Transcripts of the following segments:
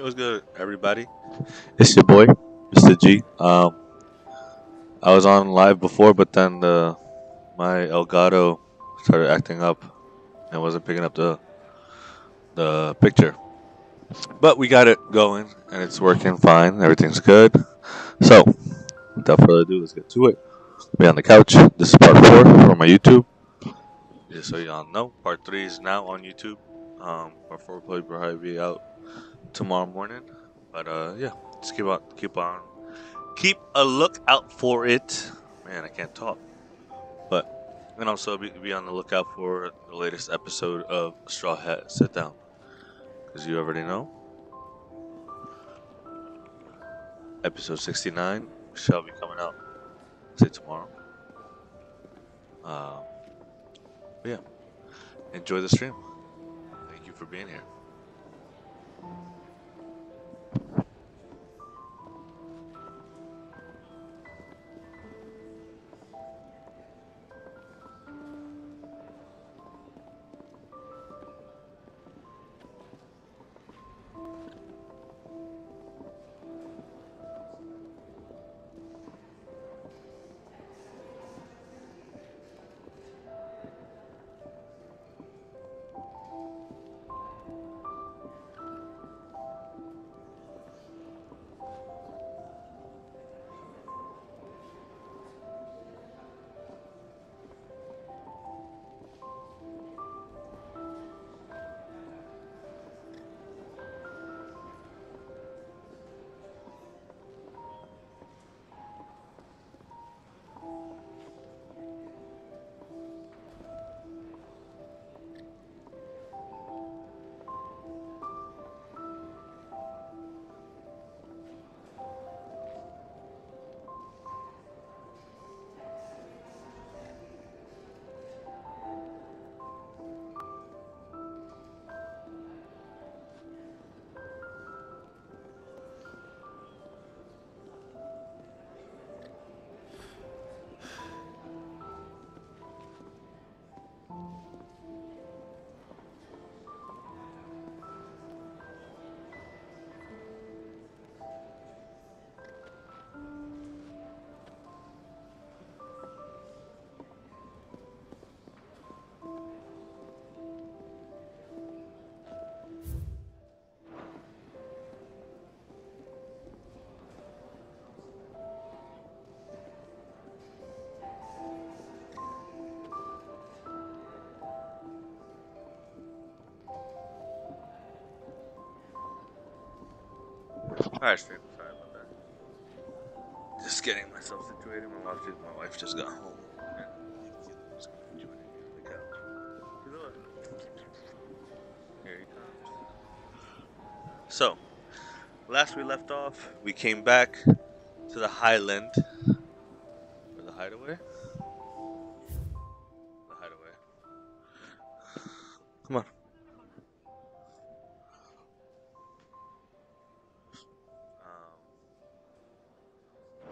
What's good, everybody? It's your boy, Mr. G. I was on live before, but then my Elgato started acting up and wasn't picking up the picture. But we got it going, and it's working fine. Everything's good. So, without further ado, let's get to it. We on the couch. This is part 4 for my YouTube. Just so y'all know, part 3 is now on YouTube. Part 4 will probably be out tomorrow morning. But yeah, just keep a lookout for it. Man, I can't talk. But and also be on the lookout for the latest episode of Straw Hat Sit Down, because you already know episode 69 shall be coming out, say tomorrow. Um, but yeah, enjoy the stream. Thank you for being here. Alright, stream. Sorry about that. Just getting myself situated. My wife just got home. And just joining me on the couch. Here he comes. So, last we left off, we came back to the Highland. Or the Hideaway? The Hideaway. Come on.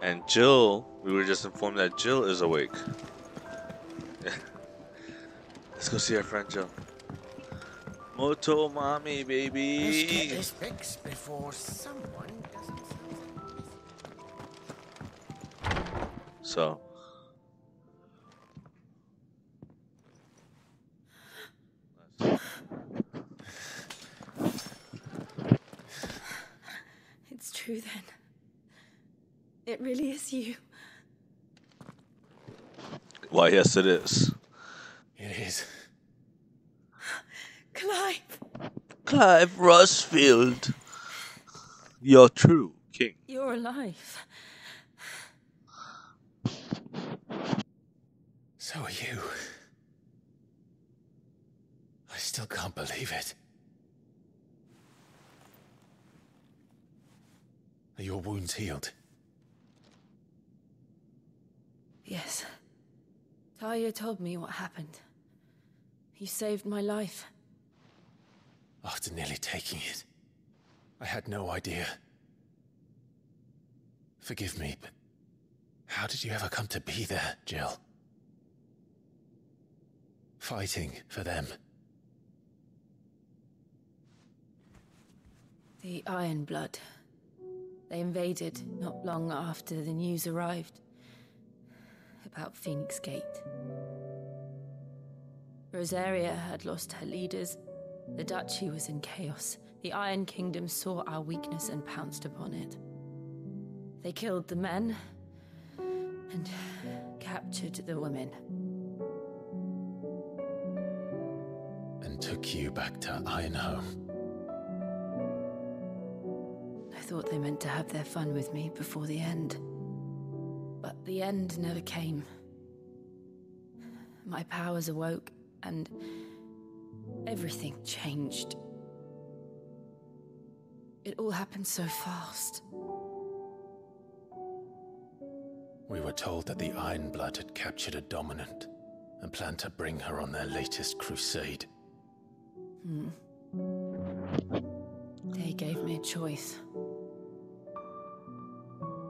And Jill, we were just informed that Jill is awake. Let's go see our friend Jill. Moto mommy, baby. Let's get this fixed before someone doesn't. So. It's true then. It really is you. Why, yes, it is. It is. Clive! Clive Rusfield. Your true king. You're alive. So are you. I still can't believe it. Are your wounds healed? Yes. Talia told me what happened. You saved my life. After nearly taking it, I had no idea. Forgive me, but how did you ever come to be there, Jill? Fighting for them. The Iron Blood. They invaded not long after the news arrived about Phoenix Gate. Rosaria had lost her leaders. The Duchy was in chaos. The Iron Kingdom saw our weakness and pounced upon it. They killed the men and captured the women. And took you back to Ironhome. I thought they meant to have their fun with me before the end. But the end never came. My powers awoke, and everything changed. It all happened so fast. We were told that the Iron Blood had captured a dominant and planned to bring her on their latest crusade. They gave me a choice.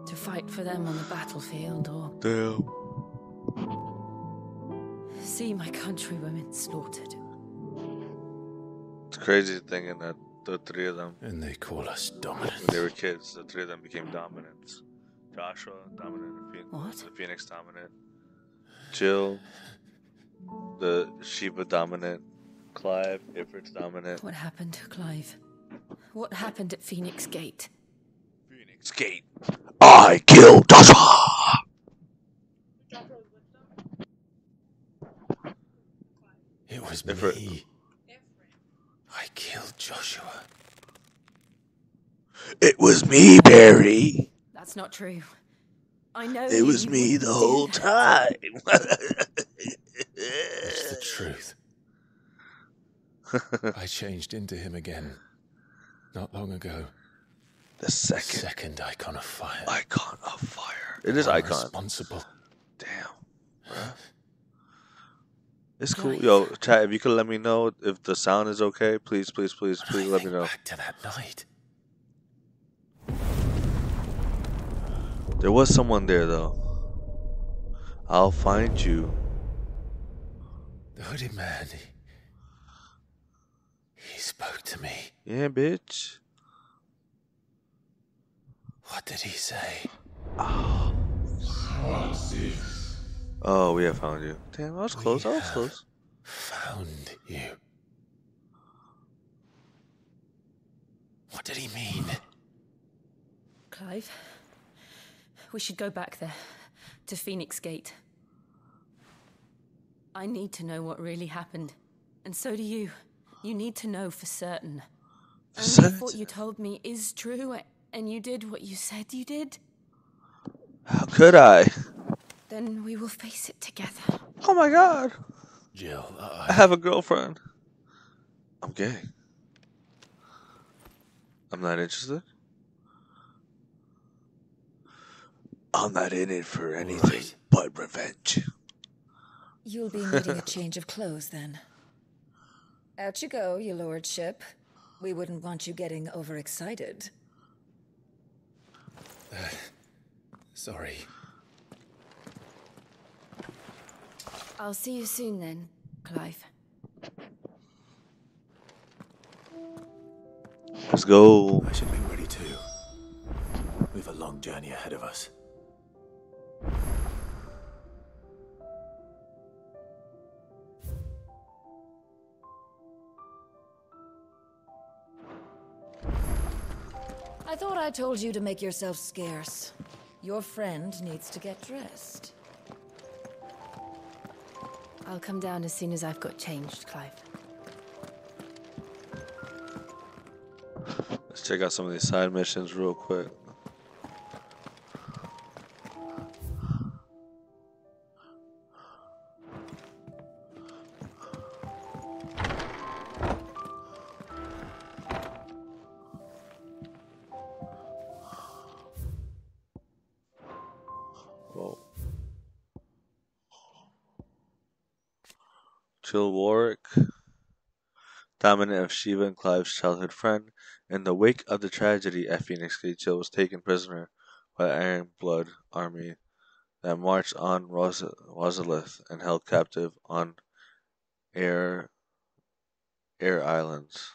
To fight for them on the battlefield or Damn. see my countrywomen slaughtered. It's crazy thinking that the three of them, And they call us when dominant. they were kids, the three of them became dominants. Joshua, dominant. What? The Phoenix, dominant. Jill, the Shiva, dominant. Clive, Ifrit's dominant. What happened, Clive? What happened at Phoenix Gate? Phoenix Gate. I killed Joshua! It was Ifrit. me. I killed Joshua. It was me, Barry. That's not true. I know It was you me wouldn't the do whole that. time. It's the truth. I changed into him again. Not long ago. The second Second icon of fire. icon of fire. It is I'm icon. responsible. Damn, bruh. It's cool. Nice. Yo, chat, if you could let me know if the sound is okay, please, please, please, When please I let me think know. back to that night. There was someone there, though. I'll find you. The hooded man. He spoke to me. Yeah, bitch. What did he say? Oh, we have found you. Damn, I was close. I was close. Found you. What did he mean? Clive, we should go back there, to Phoenix Gate. I need to know what really happened, and so do you. You need to know for certain. And if what you told me is true, and you did what you said you did, How could I? then we will face it together. Oh my god. Jill, I have a girlfriend. I'm gay. I'm not interested. I'm not in it for anything Right. but revenge. You'll be needing a change of clothes then. Out you go, your lordship. We wouldn't want you getting overexcited. Sorry. I'll see you soon then, Clive. Let's go. I should be ready too. We've a long journey ahead of us. I thought I told you to make yourself scarce. Your friend needs to get dressed. I'll come down as soon as I've got changed, Clive. Let's check out some of these side missions real quick. Whoa. Jill Warwick, dominant of Shiva and Clive's childhood friend. In the wake of the tragedy at Phoenix Gate, Jill was taken prisoner by the Iron Blood army that marched on Rosalith and held captive on Air Islands.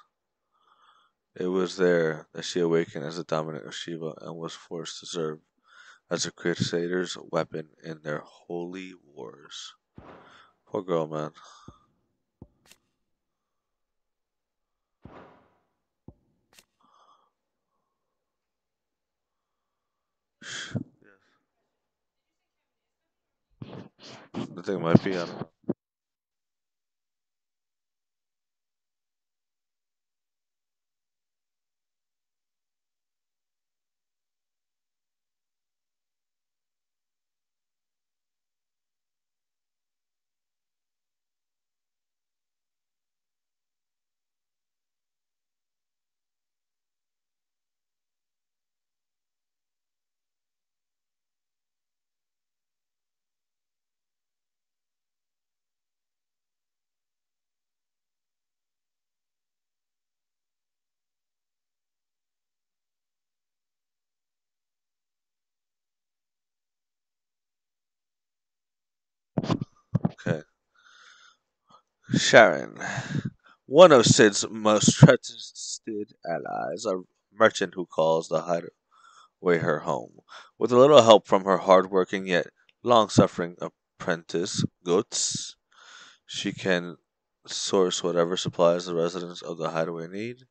It was there that she awakened as the dominant of Shiva and was forced to serve as a crusader's weapon in their holy wars. Poor girl, man. I think it might be. I don't know. Okay. Sharon. One of Sid's most trusted allies, a merchant who calls the hideaway her home. With a little help from her hard-working yet long-suffering apprentice, Guts, she can source whatever supplies the residents of the hideaway need.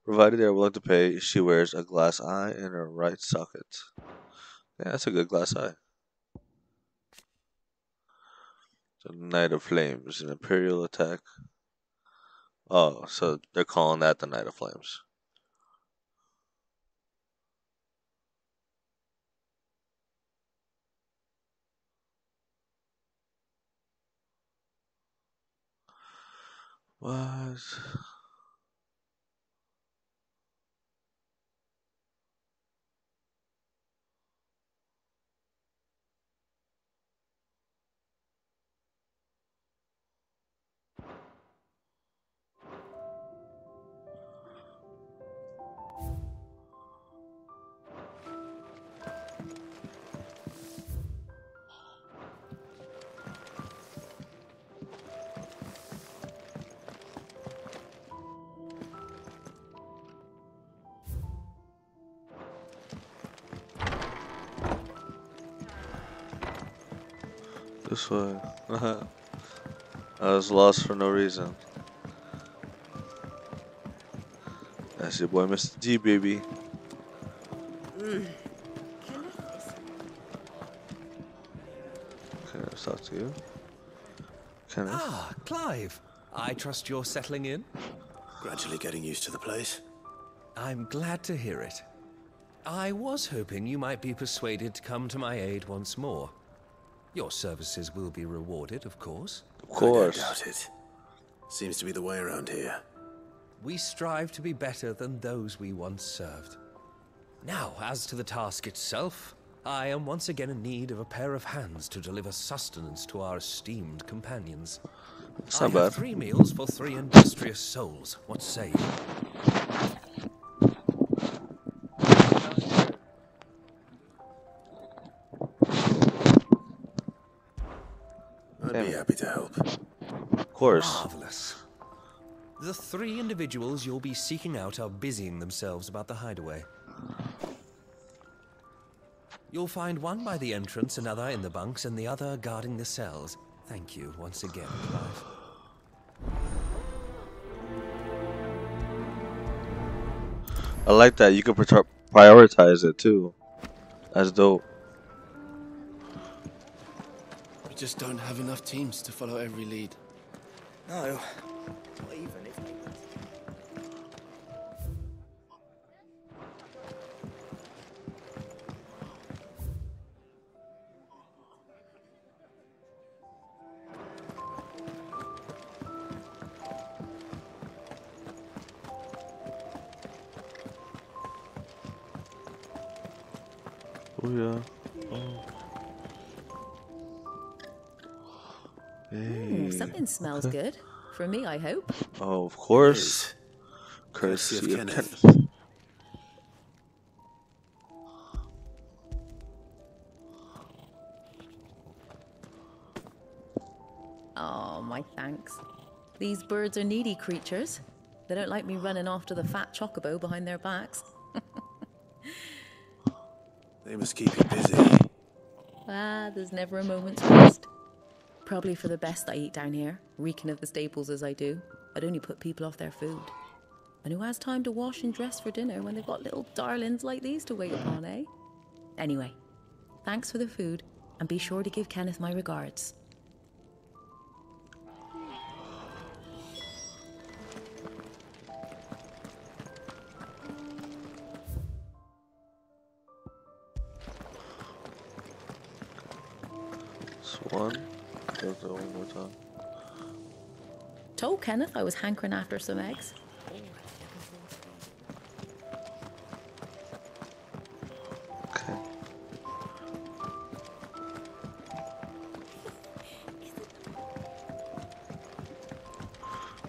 Provided they are willing to pay, she wears a glass eye in her right socket. Yeah, that's a good glass eye. The Knight of Flames, an Imperial attack. Oh, so they're calling that the Knight of Flames. What? This way. I was lost for no reason. That's your boy, Mr. G, baby. Okay, let's talk to you. Kenneth. Ah, Clive. I trust you're settling in? Gradually getting used to the place. I'm glad to hear it. I was hoping you might be persuaded to come to my aid once more. Your services will be rewarded, of course. Of course. I don't doubt it. Seems to be the way around here. We strive to be better than those we once served. Now, as to the task itself, I am once again in need of a pair of hands to deliver sustenance to our esteemed companions. It's not I bad. have 3 meals for 3 industrious souls. What say you? I'd Damn be it. happy to help. Of course. Marvelous. The 3 individuals you'll be seeking out are busying themselves about the hideaway. You'll find one by the entrance, another in the bunks, and the other guarding the cells. Thank you once again, Clive. I like that. You can prioritize it too. That's dope. We just don't have enough teams to follow every lead. No, not even if they Oh yeah. Oh. Hey. Something smells Okay. good. For me, I hope. Oh, of course. Courtesy Courtesy of of Kenneth. Kenneth. Oh, my thanks. These birds are needy creatures. They don't like me running after the fat chocobo behind their backs. They must keep you busy. There's never a moment's rest. Probably for the best I eat down here, reeking of the staples as I do. I'd only put people off their food. And who has time to wash and dress for dinner when they've got little darlings like these to wait upon, eh? Anyway, thanks for the food, and be sure to give Kenneth my regards. One. Go through one more time. Told Kenneth I was hankering after some eggs. Okay.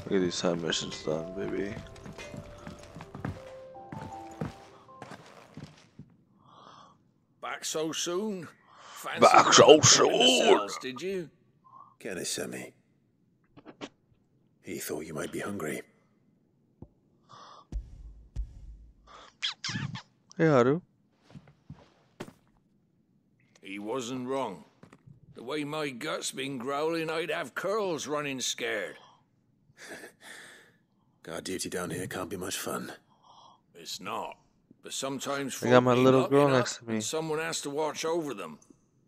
Get these side missions done, baby. Back so soon? Fancy Back so going in the soon. cells, did you? Kenneth sent me. He thought you might be hungry. Hey, Haru. He wasn't wrong. The way my gut's been growling, I'd have curls running scared. Guard duty down here can't be much fun. It's not. But sometimes I got my folk need little girl locking next up to me. and someone has to watch over them.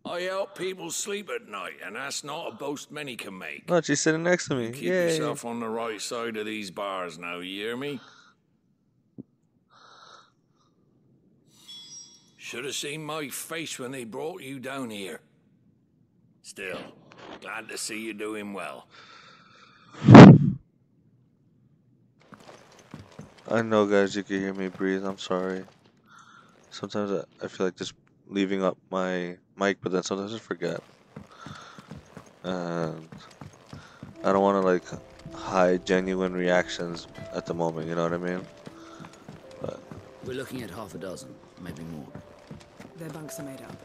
I help people sleep at night, and that's not a boast many can make. Oh, she's sitting next to me. Keep Yay. yourself on the right side of these bars now, you hear me? Should have seen my face when they brought you down here. Still, glad to see you doing well. I know, guys, you can hear me breathe. I'm sorry. Sometimes I feel like just leaving up my mic, but then sometimes I forget. And I don't want to, like, hide genuine reactions at the moment, you know what I mean? But We're looking at half a dozen, maybe more. Their bunks are made up.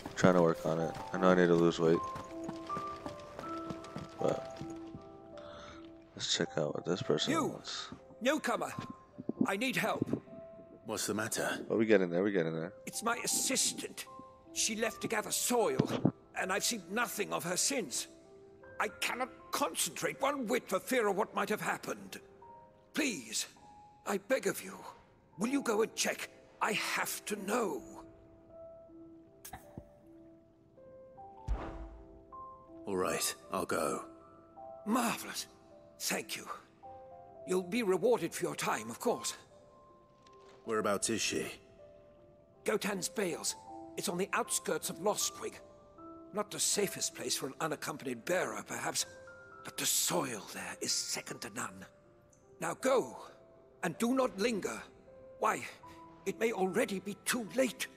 I'm trying to work on it. I know I need to lose weight. But let's check out what this person wants. Newcomer, I need help. What's the matter? Oh, we get in there, we get in there. It's my assistant. She left to gather soil, and I've seen nothing of her since. I cannot concentrate one whit for fear of what might have happened. Please, I beg of you, will you go and check? I have to know. All right, I'll go. Marvelous. Thank you. You'll be rewarded for your time, of course. Whereabouts is she? Gotan's Bales. It's on the outskirts of Lostwig. Not the safest place for an unaccompanied bearer, perhaps, but the soil there is second to none. Now go, and do not linger. Why, it may already be too late.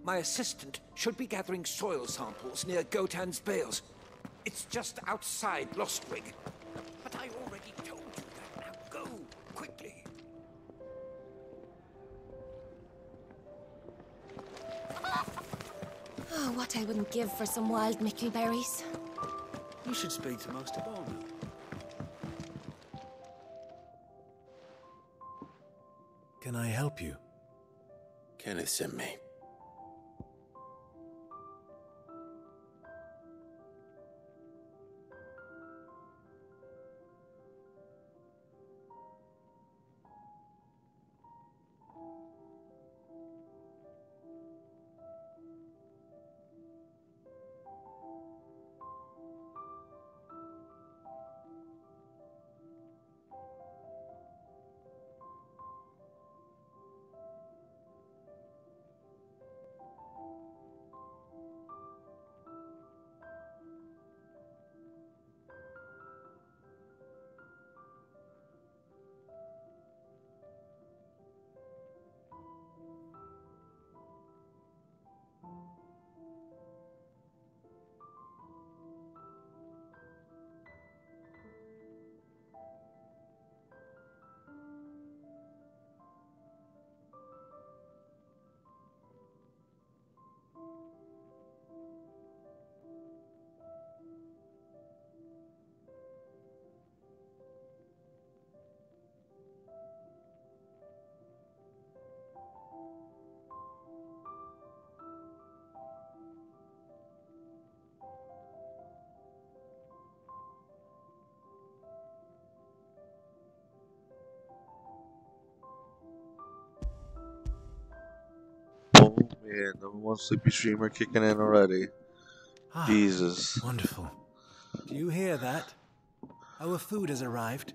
My assistant should be gathering soil samples near Gotan's Bales. It's just outside Lostwig. But I already told you that. Now go, quickly. Oh, what I wouldn't give for some wild mickleberries. You should speak to Master Barnum. Can I help you? Kenneth sent me. Alright, number one sleepy streamer kicking in already. Jesus. Wonderful. Do you hear that? Our food has arrived.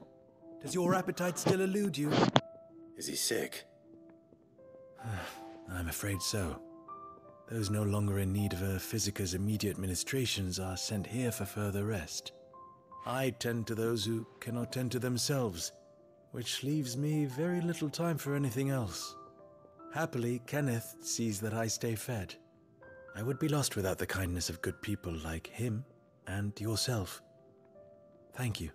Does your appetite still elude you? Is he sick? I'm afraid so. Those no longer in need of a Physica's immediate ministrations are sent here for further rest. I tend to those who cannot tend to themselves, which leaves me very little time for anything else. Happily, Kenneth sees that I stay fed. I would be lost without the kindness of good people like him and yourself. Thank you.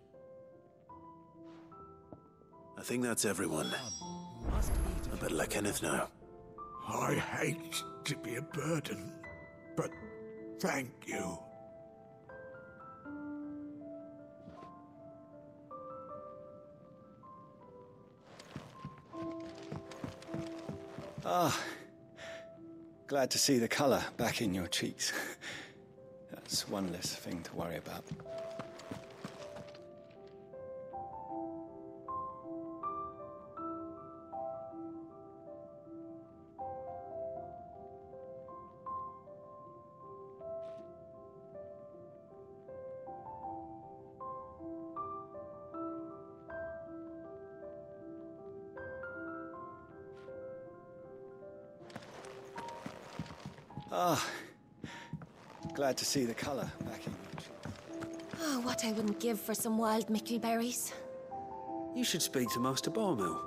I think that's everyone. I better let Kenneth know. I hate to be a burden, but thank you. Ah, glad to see the color back in your cheeks. That's one less thing to worry about. Ah, glad to see the color back in your cheeks. Oh, what I wouldn't give for some wild mickleberries. You should speak to Master Barmu.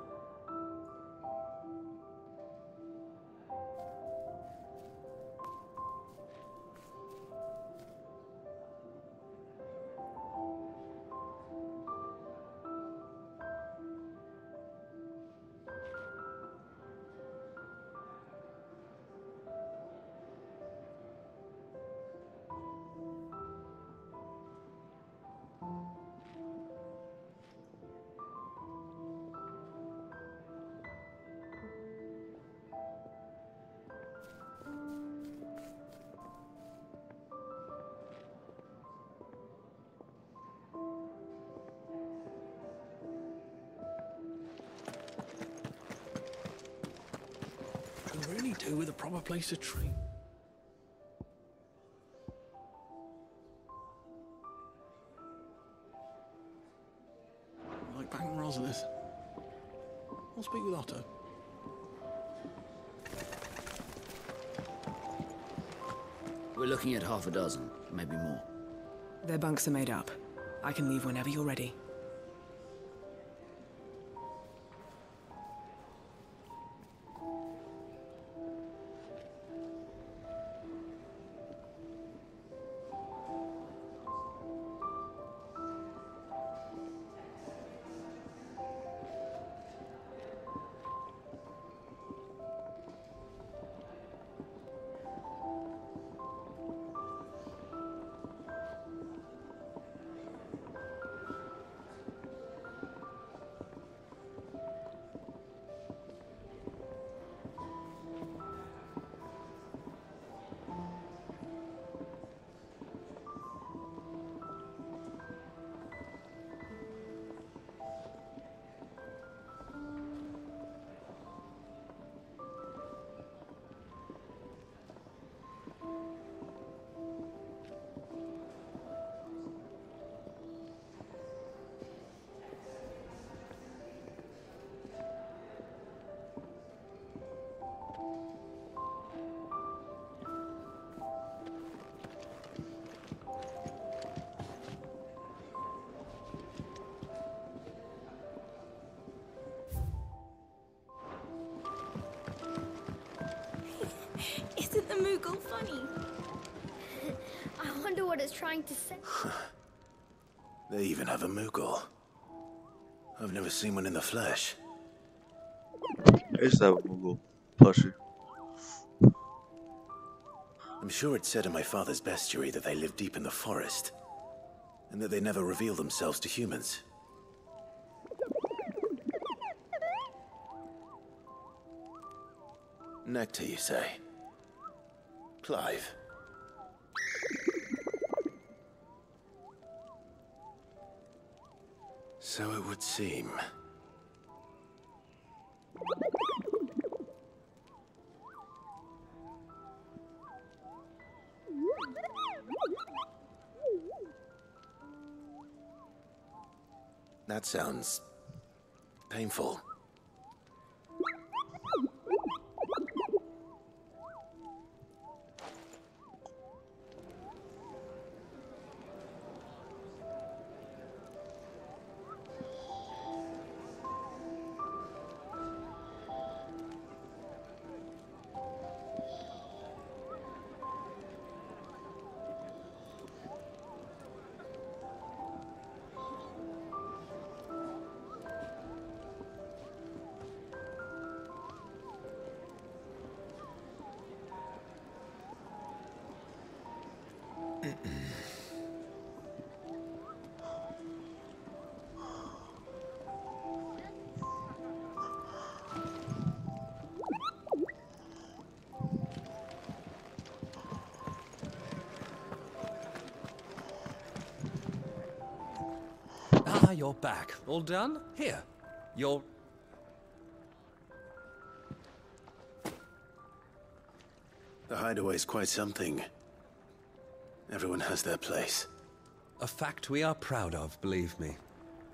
Could really do with a proper place to treat. Like back and rolls of this. I'll speak with Otto. We're looking at half a dozen, maybe more. Their bunks are made up. I can leave whenever you're ready. Isn't the Moogle funny? I wonder what it's trying to say. They even have a Moogle. I've never seen one in the flesh. I used to have a Moogle plushie. I'm sure it said in my father's bestiary that they live deep in the forest, and that they never reveal themselves to humans. Nectar, you say? Clive. So it would seem. That sounds painful. Ah, you're back. All done? Here. You're... The hideaway's quite something. Everyone has their place. A fact we are proud of, believe me.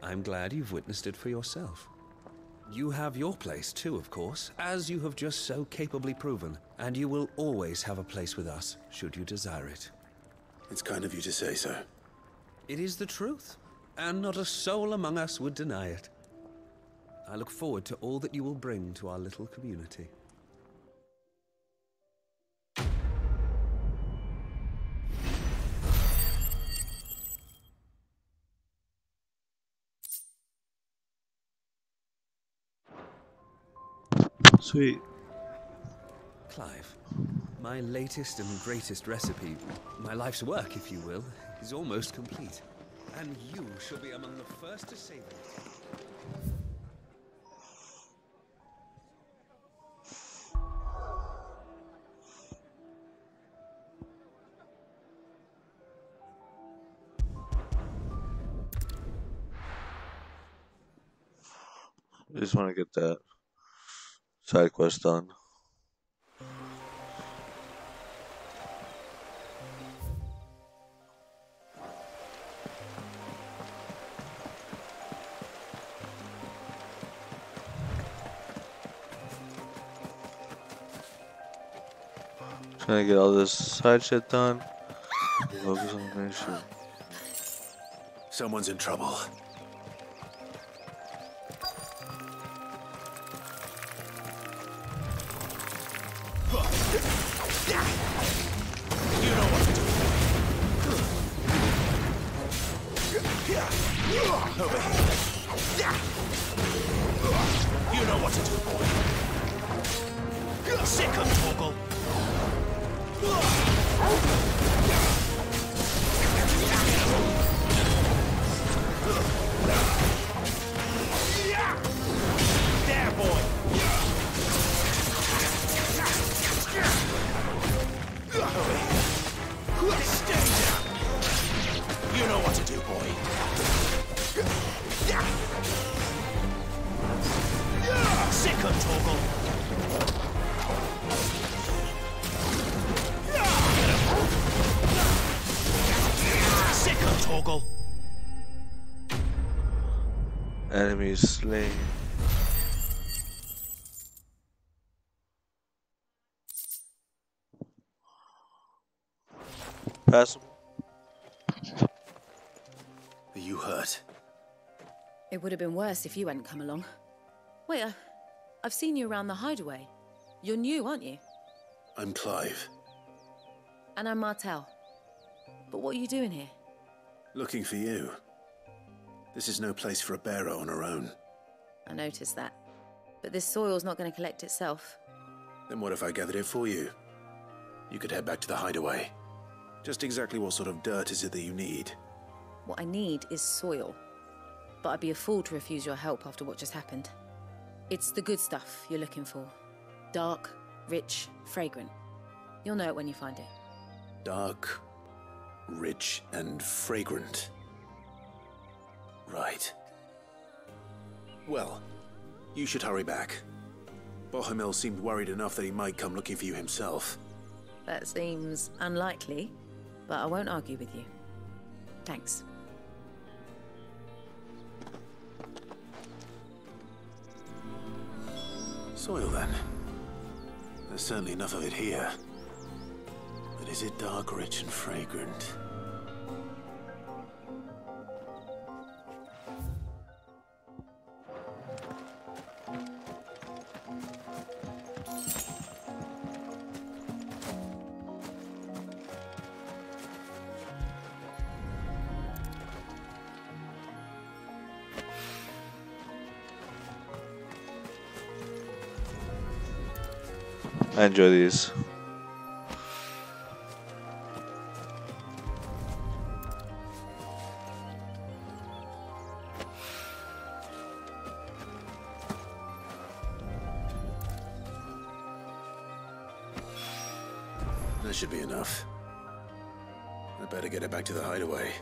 I'm glad you've witnessed it for yourself. You have your place too, of course, as you have just so capably proven, and you will always have a place with us, should you desire it. It's kind of you to say so. It is the truth, and not a soul among us would deny it. I look forward to all that you will bring to our little community. Sweet. Clive, my latest and greatest recipe, my life's work, if you will, is almost complete. And you shall be among the first to savor it. I just want to get that side quest done. Trying to get all this side shit done. Focus on the main shit. Someone's in trouble. You know what to do. Over here. You know what to do, boy. Sick of Torgal. There, boy. Stay down. You know what to do, boy. Sick of Torgal. Sick of Torgal. Enemies slain. Pass him. Are you hurt? It would have been worse if you hadn't come along. Wait, I've seen you around the hideaway. You're new, aren't you? I'm Clive. And I'm Martel. But what are you doing here? Looking for you. This is no place for a bearer on her own. I noticed that. But this soil's not going to collect itself. Then what if I gathered it for you? You could head back to the hideaway. Just exactly what sort of dirt is it that you need? What I need is soil. But I'd be a fool to refuse your help after what just happened. It's the good stuff you're looking for. Dark, rich, fragrant. You'll know it when you find it. Dark, rich, and fragrant. Right. Well, you should hurry back. Bohemil seemed worried enough that he might come looking for you himself. That seems unlikely, but I won't argue with you. Thanks. Soil, then. There's certainly enough of it here. But is it dark, rich, and fragrant? I enjoy these. That should be enough. I better get it back to the hideaway.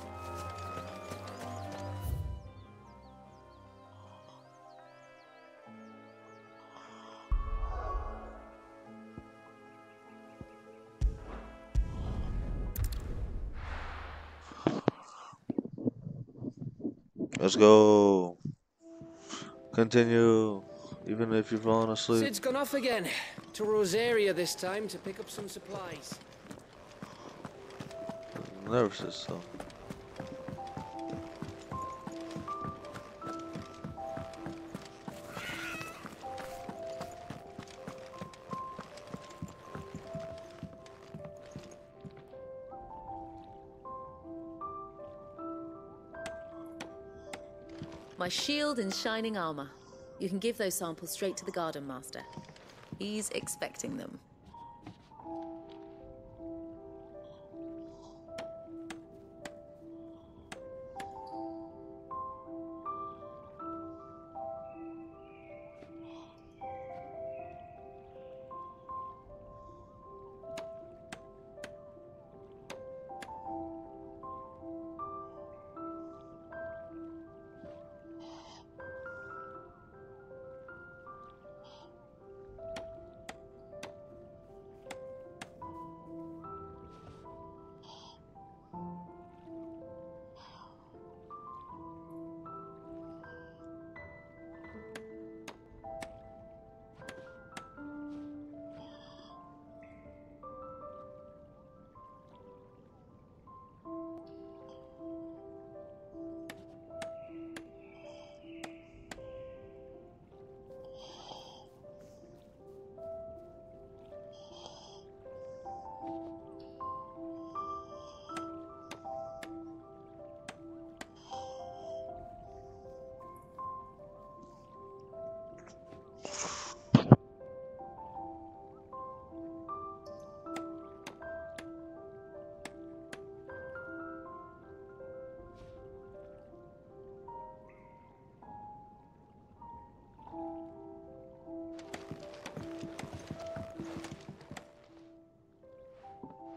Let's go. Continue, even if you've fallen asleep. Sid's gone off again. To Rosaria this time to pick up some supplies. Never says so. My shield and shining armor. You can give those samples straight to the garden master. He's expecting them.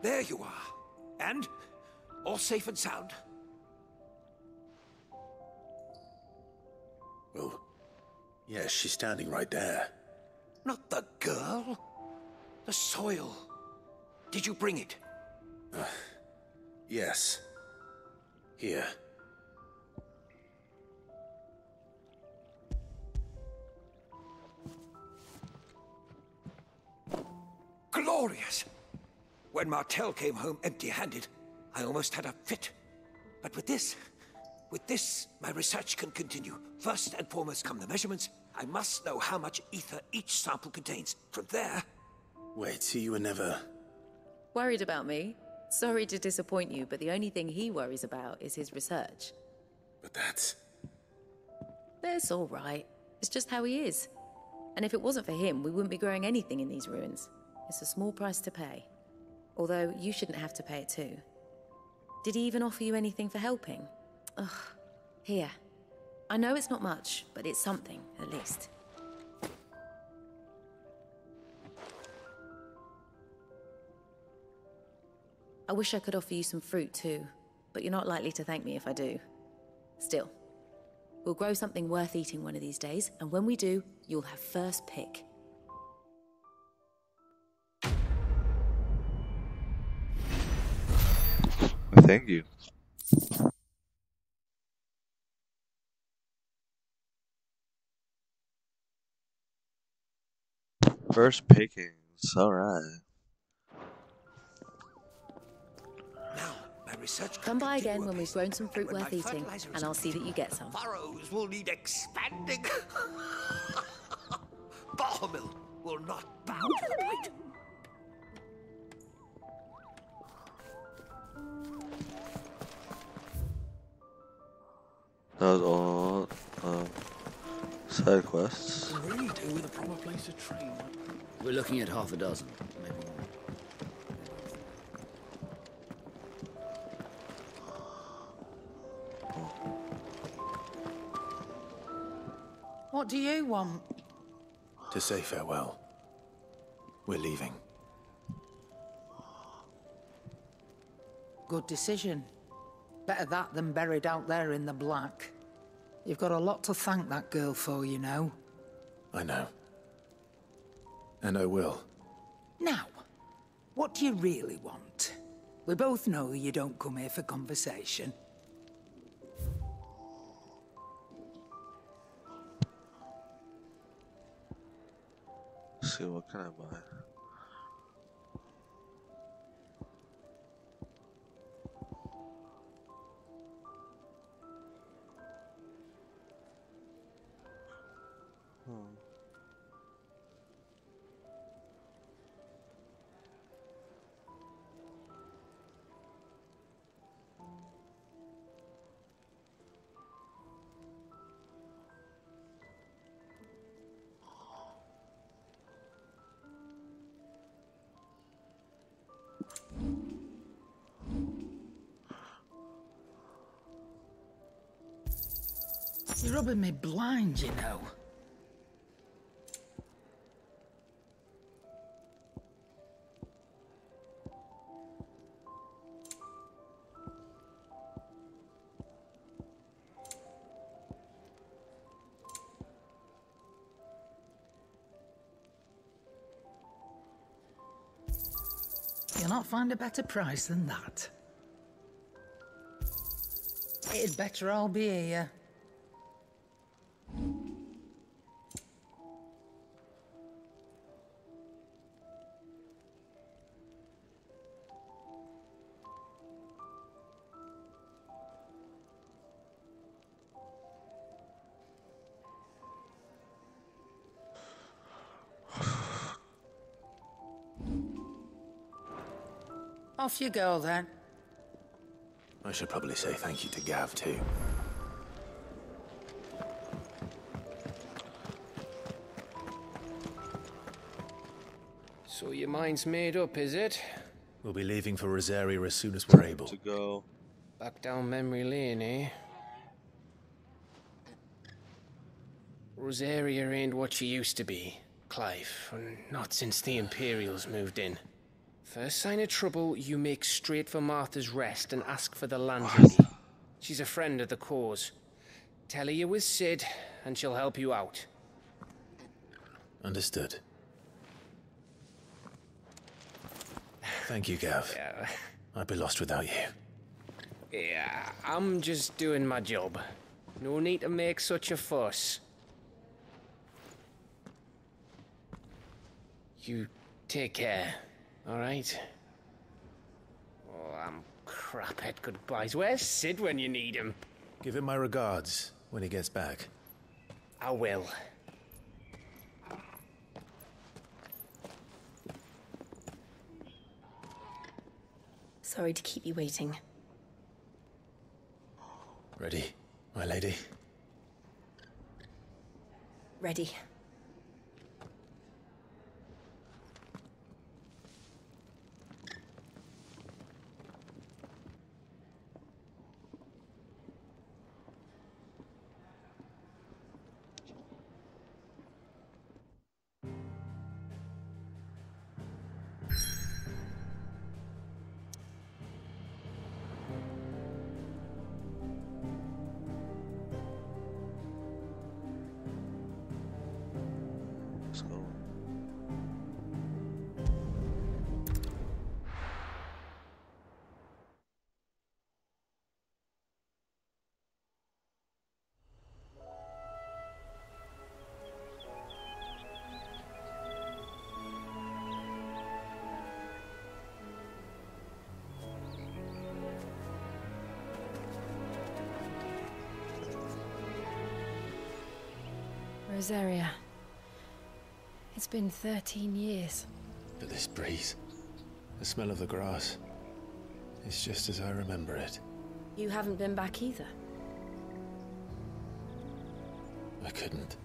There you are. And? All safe and sound? Well, yes, she's standing right there. Not the girl. The soil. Did you bring it? Yes. Here. Glorious! When Martel came home empty-handed, I almost had a fit. But with this, my research can continue. First and foremost come the measurements. I must know how much ether each sample contains. From there... Wait, so you were never... Worried about me? Sorry to disappoint you, but the only thing he worries about is his research. But that's... That's all right. It's just how he is. And if it wasn't for him, we wouldn't be growing anything in these ruins. It's a small price to pay. Although, you shouldn't have to pay it too. Did he even offer you anything for helping? Ugh. Here. I know it's not much, but it's something, at least. I wish I could offer you some fruit too, but you're not likely to thank me if I do. Still, we'll grow something worth eating one of these days, and when we do, you'll have first pick. Thank you. First pickings. Alright. My research Come by again when we've grown some fruit worth eating, and I'll see that you get some. Furrows will need expanding. Barmill will not bow to the bite. That was all side quests. Really do with a proper place to train. We're looking at half a dozen, maybe more. What do you want? To say farewell. We're leaving. Good decision. Better that than buried out there in the black. You've got a lot to thank that girl for, you know. I know. And I will. Now, what do you really want? We both know you don't come here for conversation. Let's see, what can I buy? You're rubbing me blind, you know. You'll not find a better price than that. It'd better all be here. Off you go, then. I should probably say thank you to Gav, too. So your mind's made up, is it? We'll be leaving for Rosaria as soon as we're able. To go. Back down memory lane, eh? Rosaria ain't what she used to be, Clive. Not since the Imperials moved in. First sign of trouble, you make straight for Martha's Rest and ask for the landlady. She's a friend of the cause. Tell her you're with Sid, and she'll help you out. Understood. Thank you, Gav. Yeah. I'd be lost without you. Yeah, I'm just doing my job. No need to make such a fuss. You take care, all right? Oh, I'm crap at goodbyes. Where's Sid when you need him? Give him my regards when he gets back. I will. Sorry to keep you waiting. Ready, my lady? Ready. Rosaria. It's been 13 years. But this breeze, the smell of the grass, it's just as I remember it. You haven't been back either. I couldn't.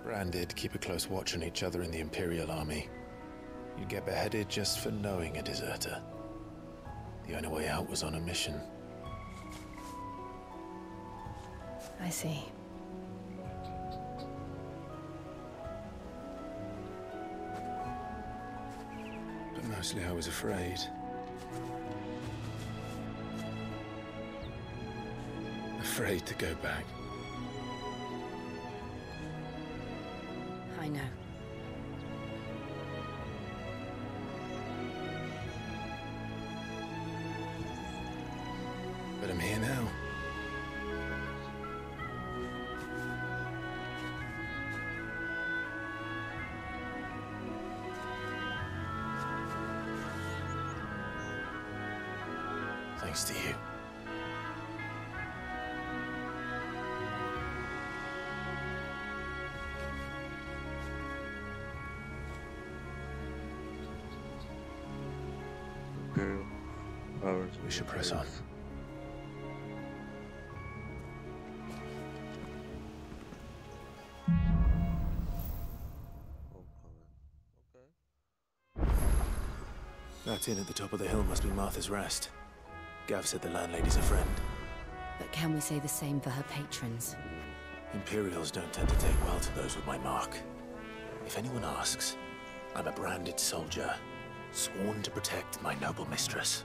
Bran did keep a close watch on each other in the Imperial Army. You'd get beheaded just for knowing a deserter. The only way out was on a mission. I see. But mostly I was afraid. Afraid to go back. I know. But I'm here now. Thanks to you. Imperial powers. We should press on. That inn at the top of the hill must be Martha's Rest. Gav said the landlady's a friend. But can we say the same for her patrons? Imperials don't tend to take well to those with my mark. If anyone asks, I'm a branded soldier, sworn to protect my noble mistress.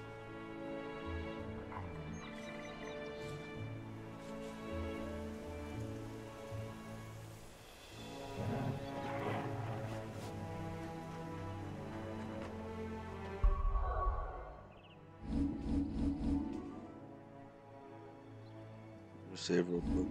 Save real quick.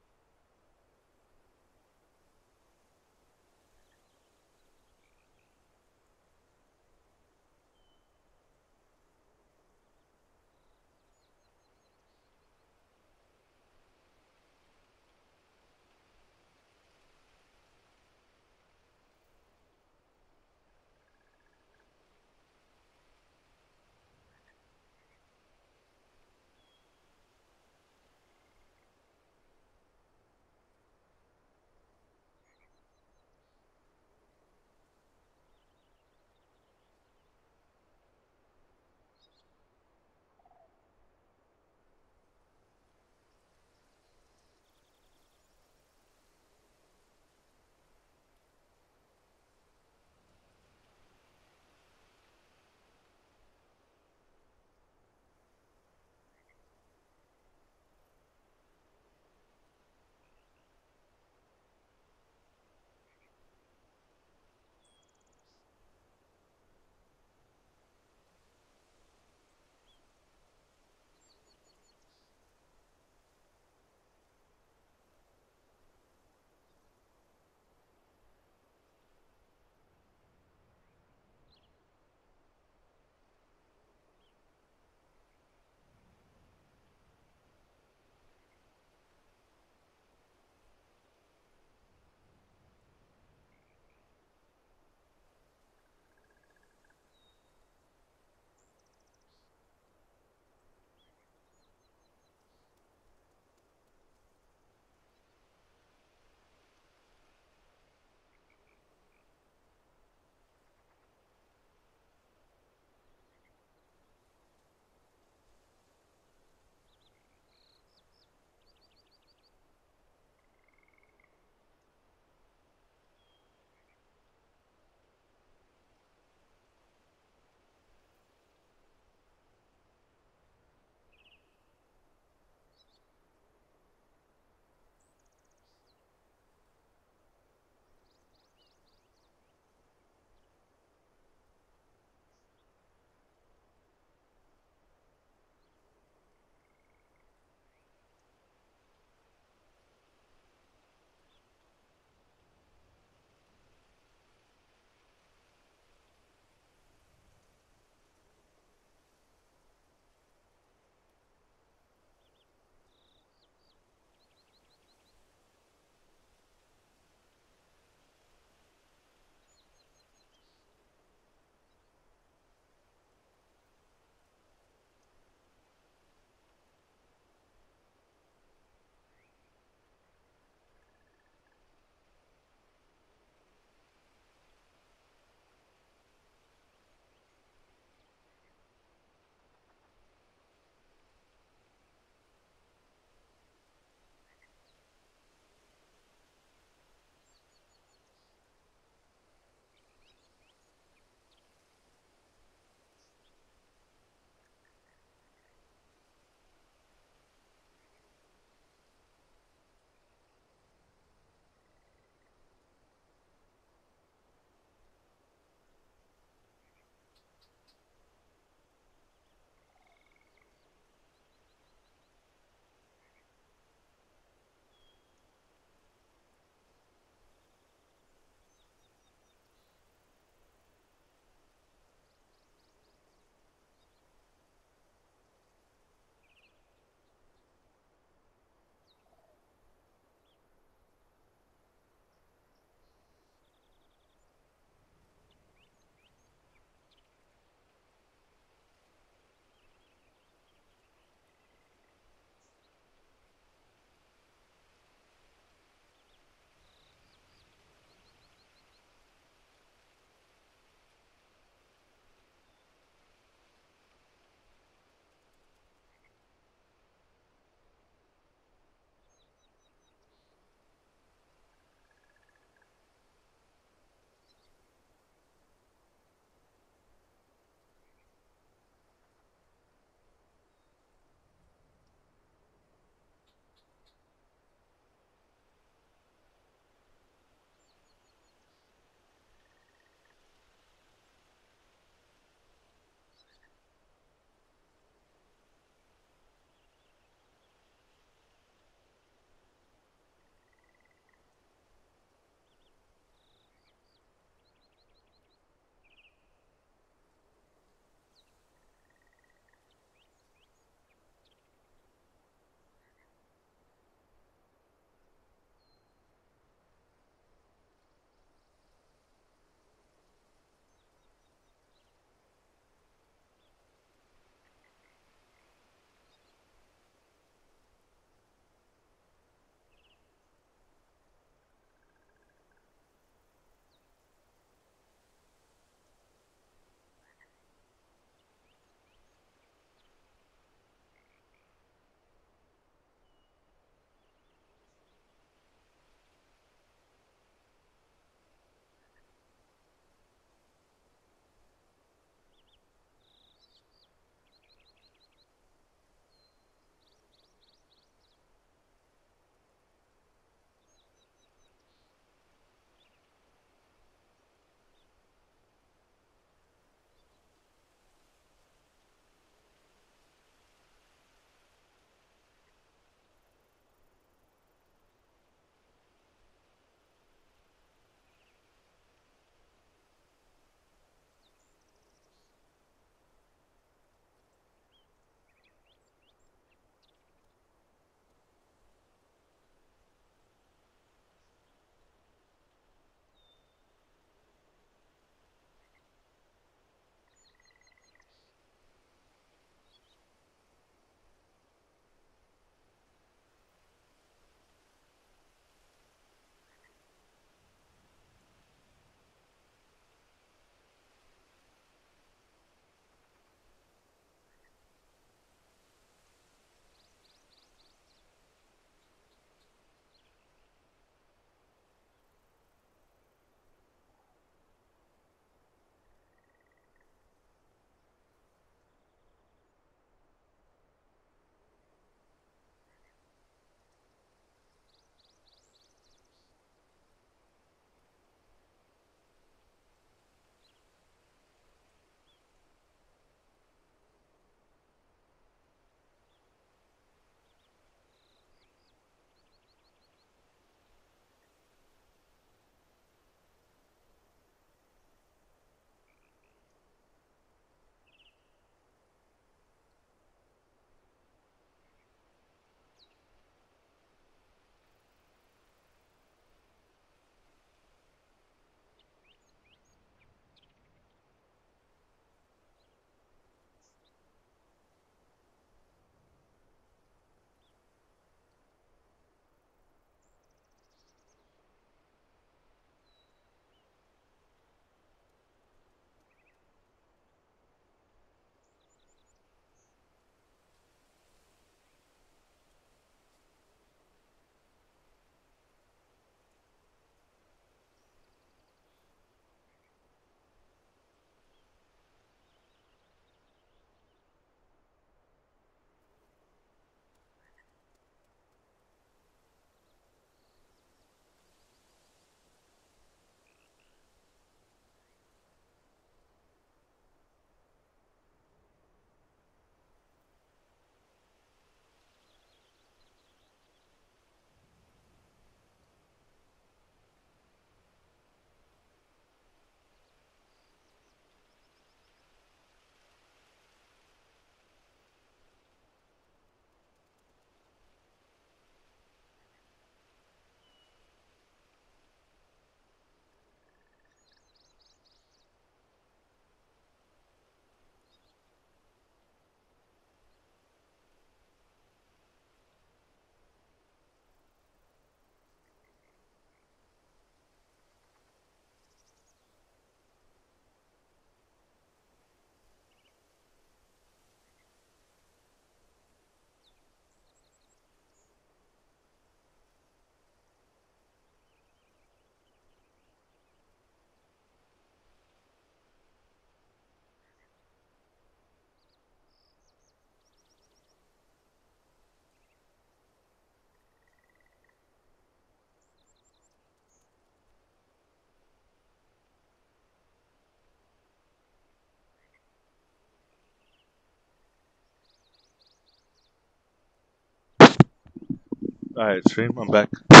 Alright, stream, I'm back. A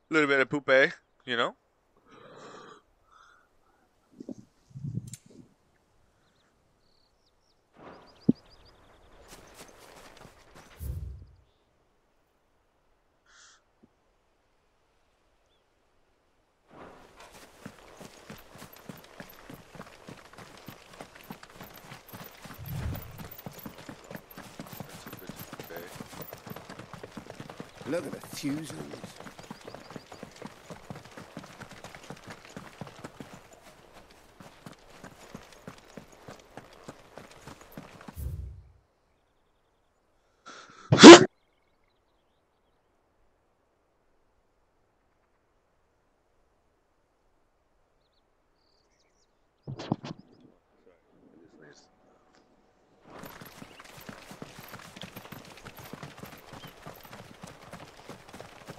little bit of poupée, you know? Look at the fuses.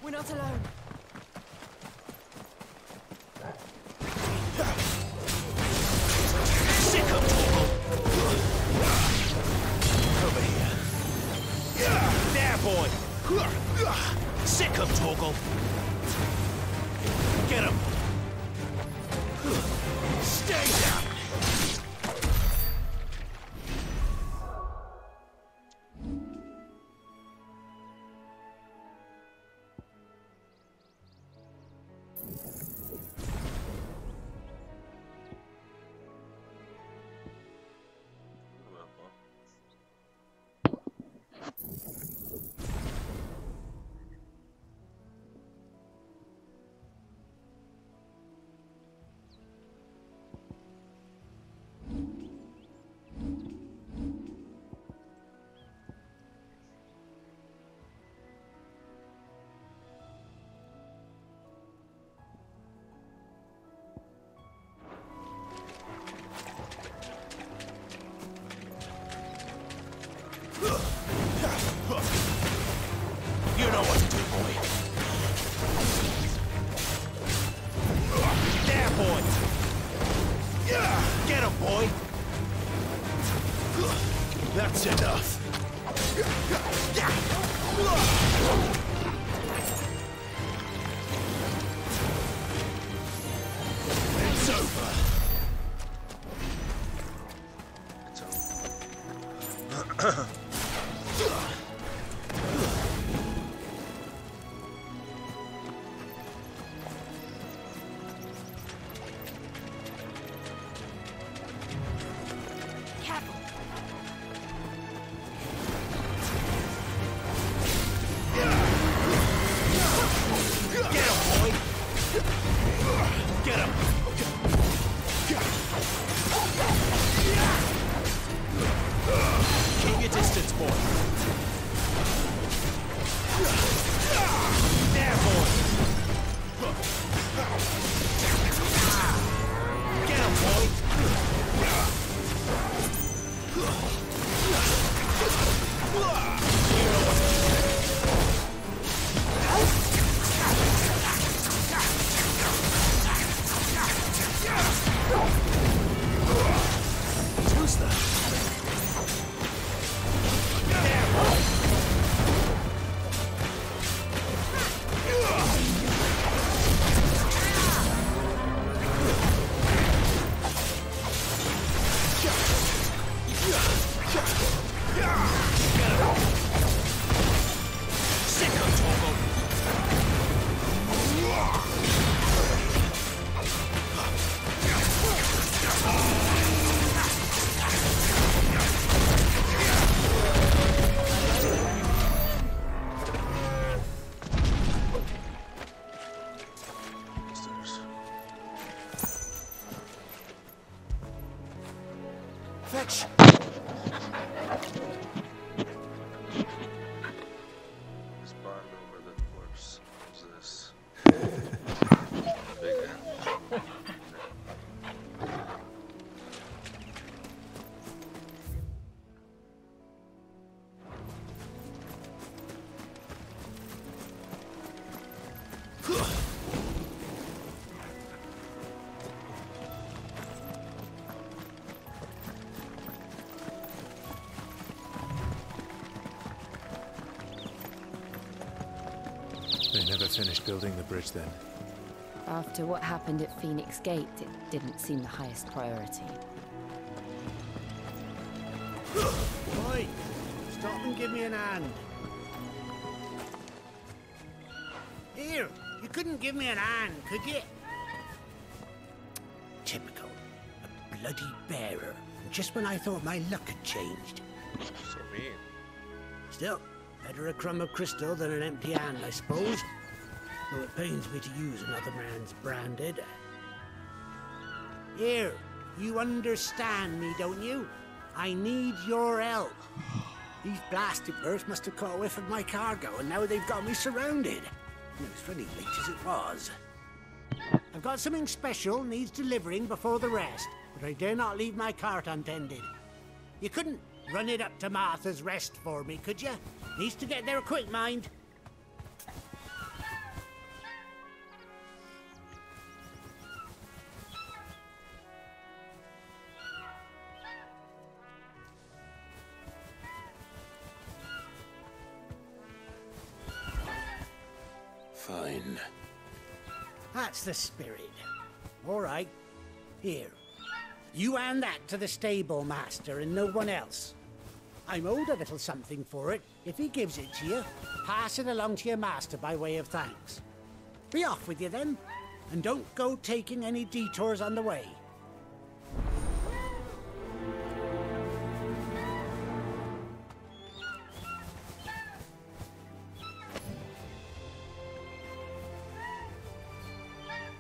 We're not alone. Sick of over here. There, boy. Sick of Torgal. Get him. Stay down. You know what to do, boy. There, boy. Get him, boy. That's enough. It's over. finish building the bridge then? After what happened at Phoenix Gate, it didn't seem the highest priority. Oi! Stop and give me an hand. Here, you couldn't give me an hand, could you? Typical. A bloody bearer. Just when I thought my luck had changed. So mean. Still, better a crumb of crystal than an empty hand, I suppose. Though it pains me to use another man's branded. Here, you understand me, don't you? I need your help. These blasted birds must have caught a whiff of my cargo, and now they've got me surrounded. It was funny late as it was. I've got something special needs delivering before the rest, but I dare not leave my cart untended. You couldn't run it up to Martha's Rest for me, could you? Needs to get there quick, mind. Fine. That's the spirit. All right. Here. You hand that to the stable master and no one else. I'm owed a little something for it. If he gives it to you, pass it along to your master by way of thanks. Be off with you then, and don't go taking any detours on the way.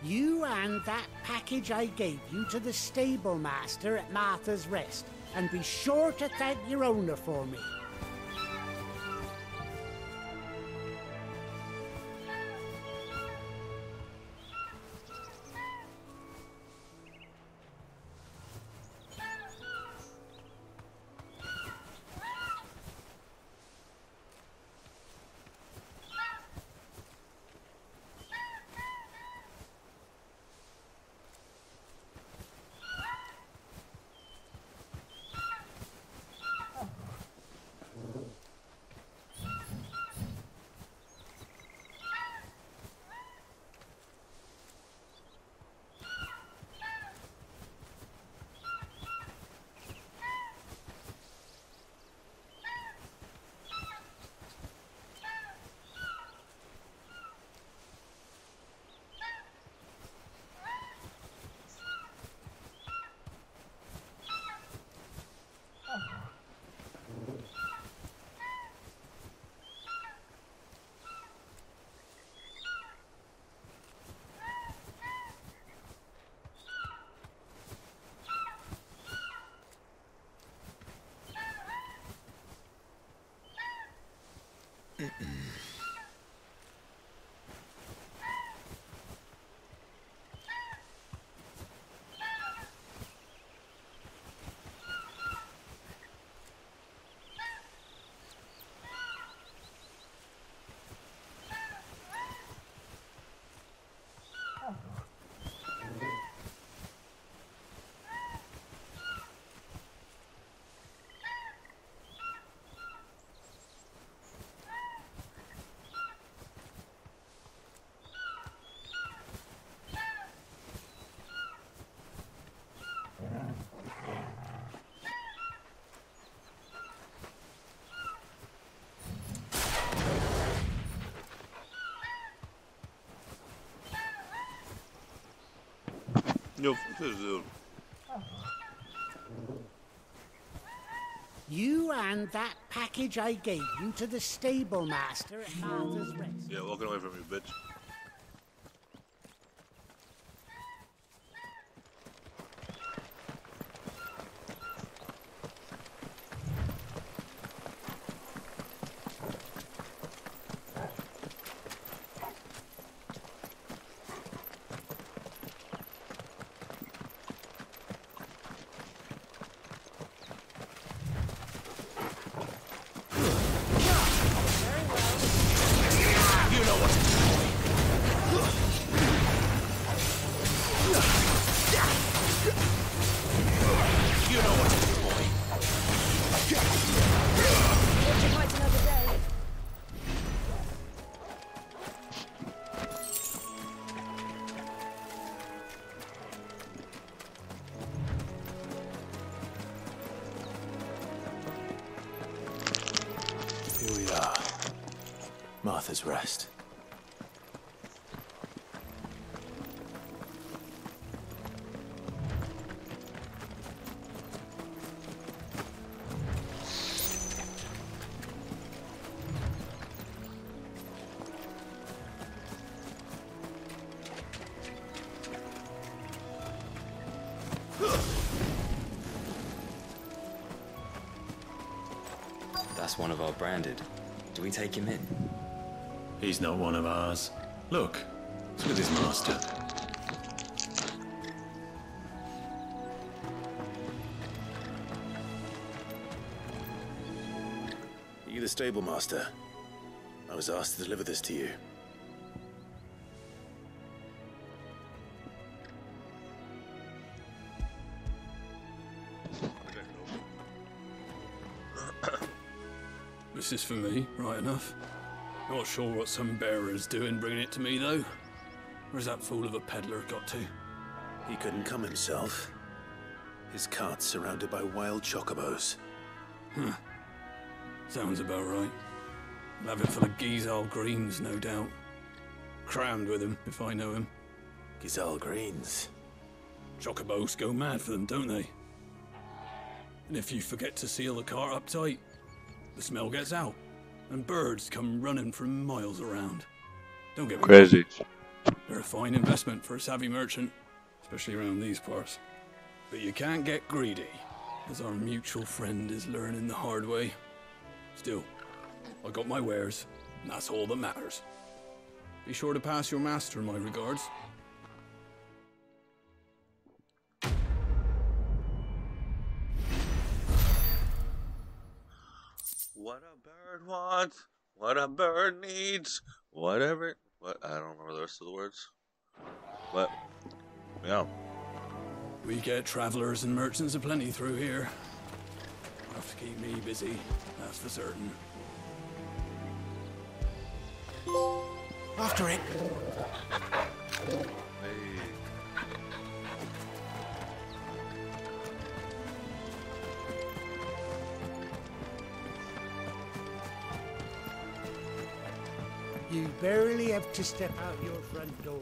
You hand that package I gave you to the stable master at Martha's Rest, and be sure to thank your owner for me. Yo, fuck this dude. You and that package I gave you to the stable master at Martha's Rest. Yeah, walking away from you, bitch. You know what to do. Martha's Rest. That's one of our branded. Do we take him in? He's not one of ours. Look, it's with his master. Are you the stable master? I was asked to deliver this to you. This is for me, right enough. Not sure what some bearer's doing bringing it to me, though. Where's that fool of a peddler got to? He couldn't come himself. His cart's surrounded by wild chocobos. Huh. Sounds about right. I'll have it for the Gizal Greens, no doubt. Crammed with him, if I know him. Gizal Greens? Chocobos go mad for them, don't they? And if you forget to seal the cart up tight, the smell gets out, and birds come running from miles around. Don't get me Crazy. wrong. They're a fine investment for a savvy merchant, especially around these parts. But you can't get greedy, as our mutual friend is learning the hard way. Still, I got my wares, and that's all that matters. Be sure to pass your master my regards. What a bird wants, what a bird needs, whatever. What? I don't remember the rest of the words. But, yeah. We get travelers and merchants aplenty through here. Enough to keep me busy, that's for certain. After it! You barely have to step out your front door.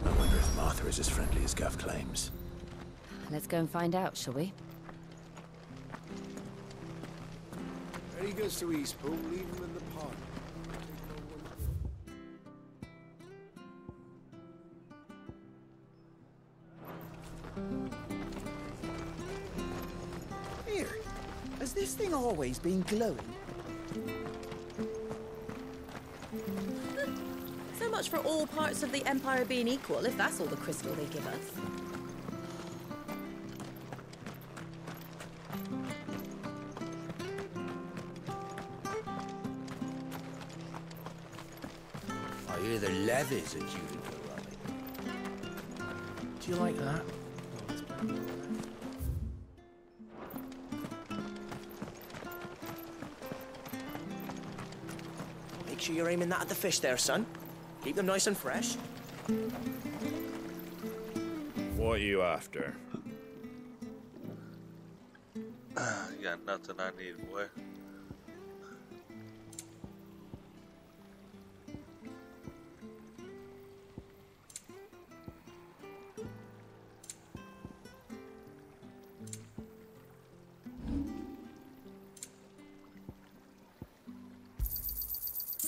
I wonder if Martha is as friendly as Gav claims. Let's go and find out, shall we? Ready goes to Eastpool, leave him in the park. Here, has this thing always been glowing? So much for all parts of the Empire being equal, if that's all the crystal they give us. I hear the levies are due to go running. Do you like that? Make sure you're aiming that at the fish there, son. Keep them nice and fresh. What are you after? You got nothing I need, boy.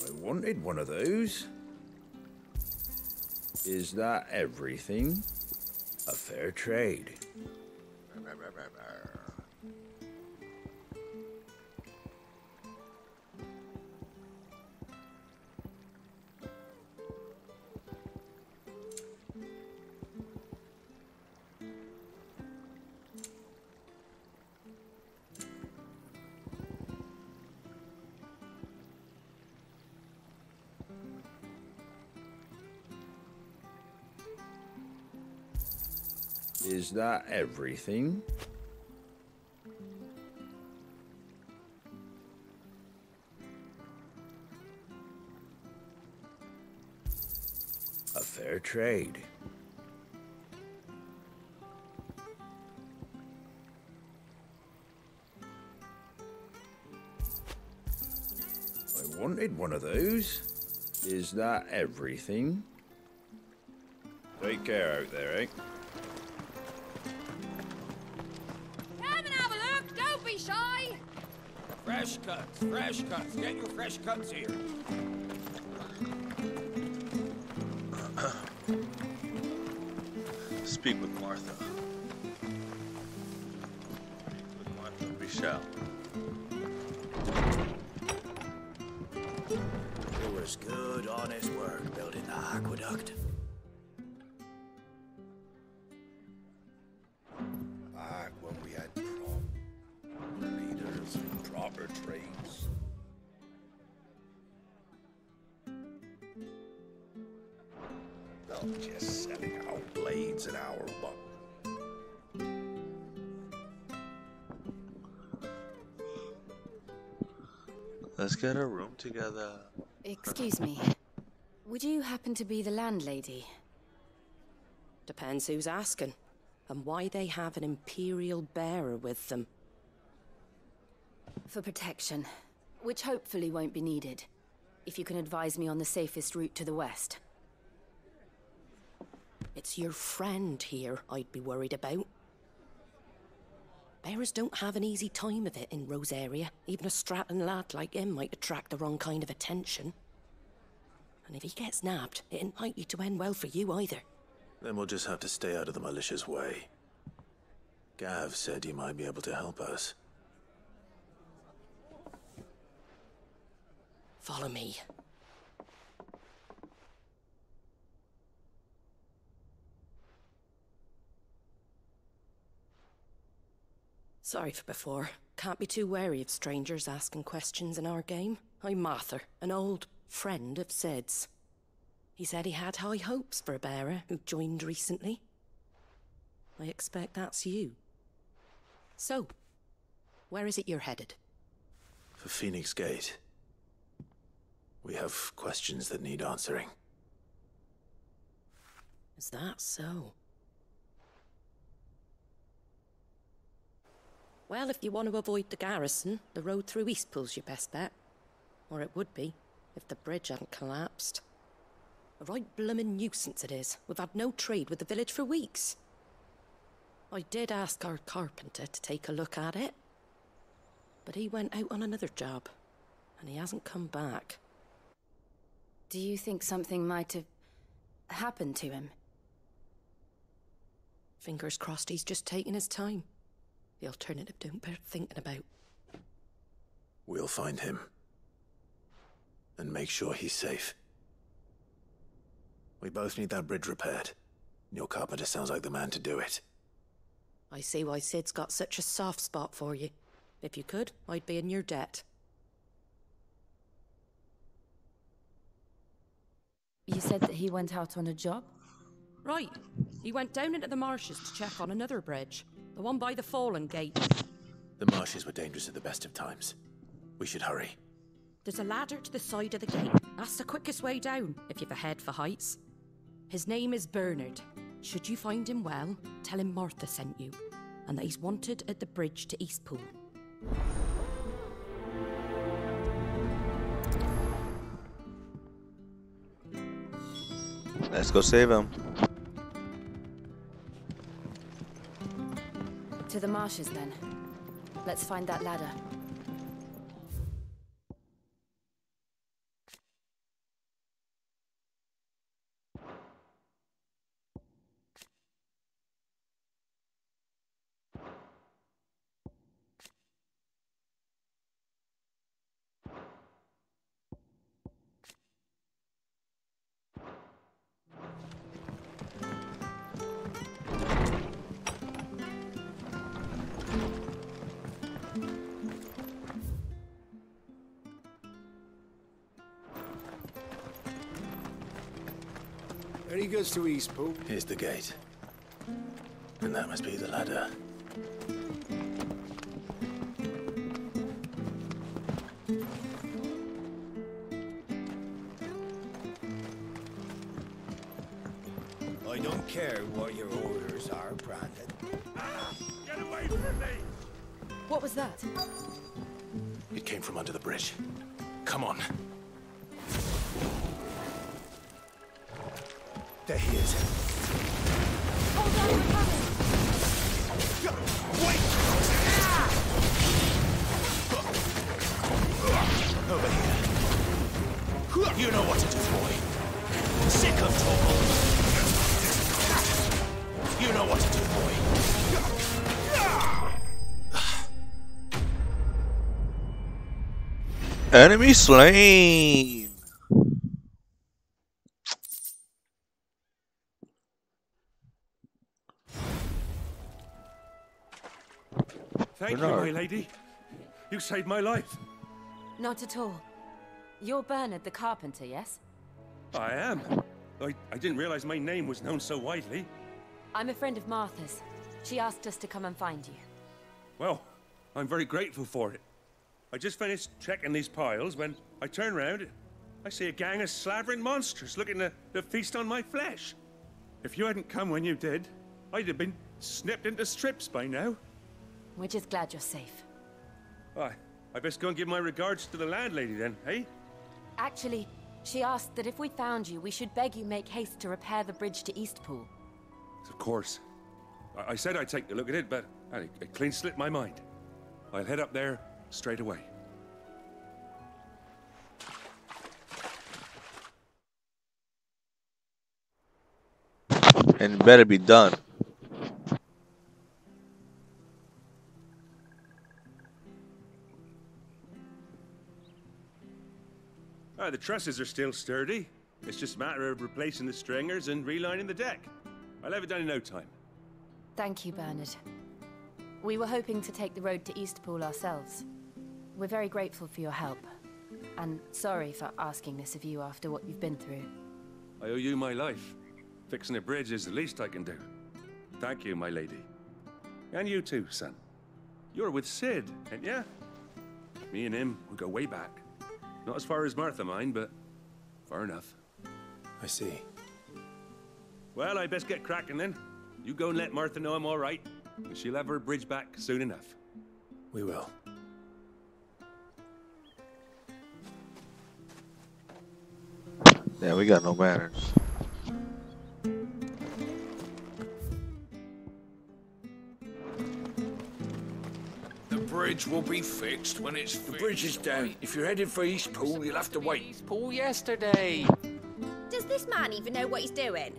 I wanted one of those. Is that everything? A fair trade. Is that everything? Fair trade. I wanted one of those. Is that everything? Take care out there, eh? Come and have a look, don't be shy! Fresh cuts, fresh cuts. Get your fresh cuts here. Speak with Martha. Speak with Martha, we shall. It was good, honest work building the aqueduct. Back when we had leaders and proper trades. Not just selling out blades an hour buck. Let's get a room together. Excuse me. Would you happen to be the landlady? Depends who's asking, and why they have an Imperial bearer with them. For protection, which hopefully won't be needed. If you can advise me on the safest route to the west. It's your friend here I'd be worried about. Bearers don't have an easy time of it in Rose area. Even a Stratton lad like him might attract the wrong kind of attention. And if he gets nabbed, it ain't likely to end well for you either. Then we'll just have to stay out of the malicious way. Gav said you might be able to help us. Follow me. Sorry for before. Can't be too wary of strangers asking questions in our game. I'm Martha, an old friend of Sid's. He said he had high hopes for a bearer who joined recently. I expect that's you. So, where is it you're headed? For Phoenix Gate. We have questions that need answering. Is that so? Well, if you want to avoid the garrison, the road through Eastpool's your best bet. Or it would be, if the bridge hadn't collapsed. A right bloomin' nuisance it is. We've had no trade with the village for weeks. I did ask our carpenter to take a look at it. But he went out on another job, and he hasn't come back. Do you think something might have happened to him? Fingers crossed he's just taking his time. The alternative don't bear thinking about. We'll find him. And make sure he's safe. We both need that bridge repaired. Your carpenter sounds like the man to do it. I see why Sid's got such a soft spot for you. If you could, I'd be in your debt. You said that he went out on a job? Right. He went down into the marshes to check on another bridge. The one by the Fallen Gate. The marshes were dangerous at the best of times. We should hurry. There's a ladder to the side of the gate. That's the quickest way down, if you've a head for heights. His name is Bernard. Should you find him well, tell him Martha sent you, and that he's wanted at the bridge to Eastpool. Let's go save him. To the marshes, then. Let's find that ladder. There he goes to Eastpool. Here's the gate. And that must be the ladder. I don't care what your orders are, Brandon. Get away from me! What was that? It came from under the bridge. Come on. There he is. Hold on, we're coming. Wait! Over here. You know what to do, boy. Sick of trouble. You know what to do, boy. Enemy slain. Thank Bernard. you, my lady. You saved my life. Not at all. You're Bernard the carpenter, yes? I am. I didn't realize my name was known so widely. I'm a friend of Martha's. She asked us to come and find you. Well, I'm very grateful for it. I just finished checking these piles when I turn round. I see a gang of slavering monsters looking to feast on my flesh. If you hadn't come when you did, I'd have been snipped into strips by now. We're just glad you're safe. I best go and give my regards to the landlady then, eh? Actually, she asked that if we found you, we should beg you make haste to repair the bridge to Eastpool. Of course. I said I'd take a look at it, but it clean slipped my mind. I'll head up there straight away. And it better be done. The trusses are still sturdy. It's just a matter of replacing the stringers and relining the deck. I'll have it done in no time. Thank you, Bernard. We were hoping to take the road to Eastpool ourselves. We're very grateful for your help. And sorry for asking this of you after what you've been through. I owe you my life. Fixing a bridge is the least I can do. Thank you, my lady. And you too, son. You're with Sid, ain't ya? Me and him, we go way back. Not as far as Martha, mind, but far enough. I see. Well, I best get cracking then. You go and let Martha know I'm all right, and she'll have her bridge back soon enough. We will. Yeah, we got no manners. The bridge will be fixed when it's fixed. The bridge is down. If you're headed for Eastpool, you'll have to wait. Eastpool yesterday. Does this man even know what he's doing?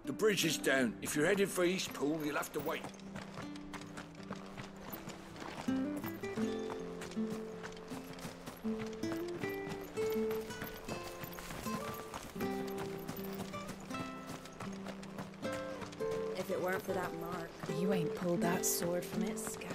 The bridge is down. If you're headed for Eastpool, you'll have to wait. If it weren't for that mark. You ain't pulled that sword from its scabbard.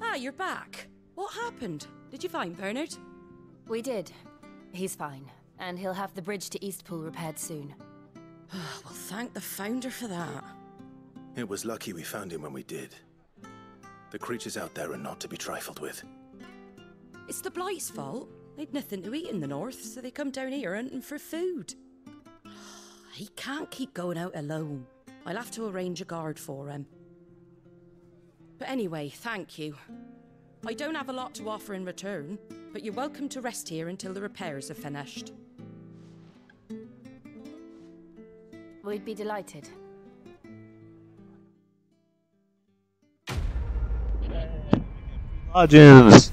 Ah, you're back. What happened? Did you find Bernard? We did. He's fine, and he'll have the bridge to Eastpool repaired soon. Well, thank the Founder for that. It was lucky we found him when we did. The creatures out there are not to be trifled with. It's the Blight's fault. They'd nothing to eat in the north, so they come down here hunting for food. He can't keep going out alone. I'll have to arrange a guard for him. But anyway, thank you. I don't have a lot to offer in return, but you're welcome to rest here until the repairs are finished. We'd be delighted. Lodgings.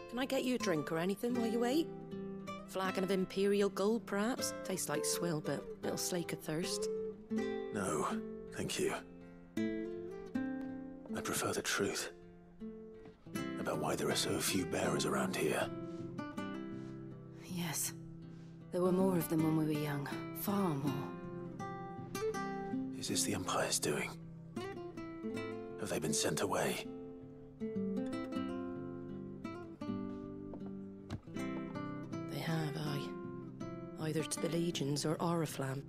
Can I get you a drink or anything while you wait? Flagon of Imperial Gold, perhaps? Tastes like swill, but it'll slake a thirst. No, thank you. I prefer the truth about why there are so few bearers around here. Yes. There were more of them when we were young. Far more. Is this the Empire's doing? Have they been sent away? They have, aye. Either to the Legions or Oriflamme.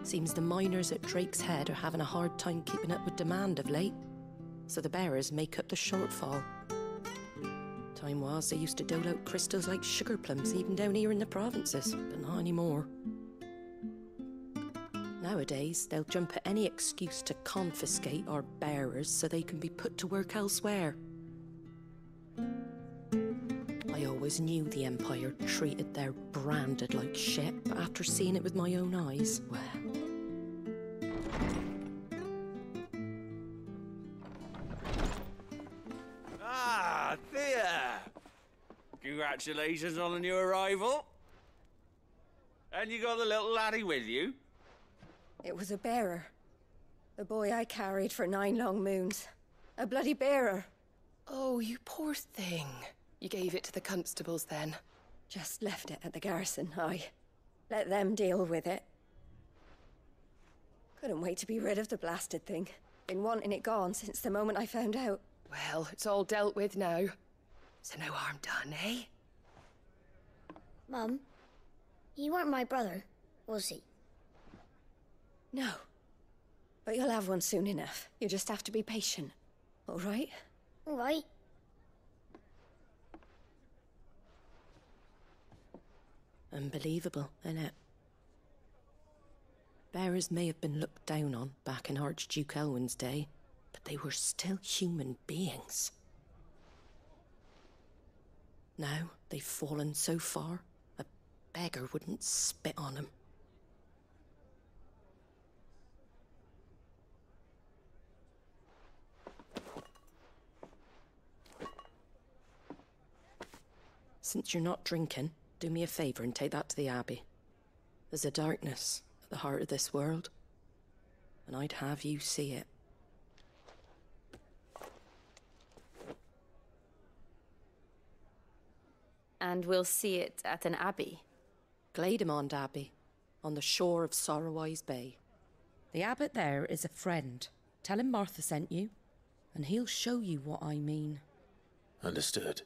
Seems the miners at Drake's Head are having a hard time keeping up with demand of late, so the bearers make up the shortfall. Time was they used to dole out crystals like sugar plums even down here in the provinces, but not anymore. Nowadays, they'll jump at any excuse to confiscate our bearers so they can be put to work elsewhere. I always knew the Empire treated their branded like shit, but after seeing it with my own eyes, well... Ah, Thea! Congratulations on the new arrival. And you got the little laddie with you? It was a bearer. The boy I carried for 9 long moons. A bloody bearer. Oh, you poor thing. You gave it to the constables then? Just left it at the garrison, aye. Let them deal with it. Couldn't wait to be rid of the blasted thing. Been wanting it gone since the moment I found out. Well, it's all dealt with now. So no harm done, eh? Mum, you weren't my brother, was he? No. But you'll have one soon enough. You just have to be patient. All right? All right. Unbelievable, innit? Bearers may have been looked down on back in Archduke Elwin's day, but they were still human beings. Now they've fallen so far, a beggar wouldn't spit on them. Since you're not drinking, do me a favour and take that to the Abbey. There's a darkness at the heart of this world, and I'd have you see it. And we'll see it at an abbey? Glademond Abbey, on the shore of Sorrowise Bay. The abbot there is a friend. Tell him Martha sent you, and he'll show you what I mean. Understood.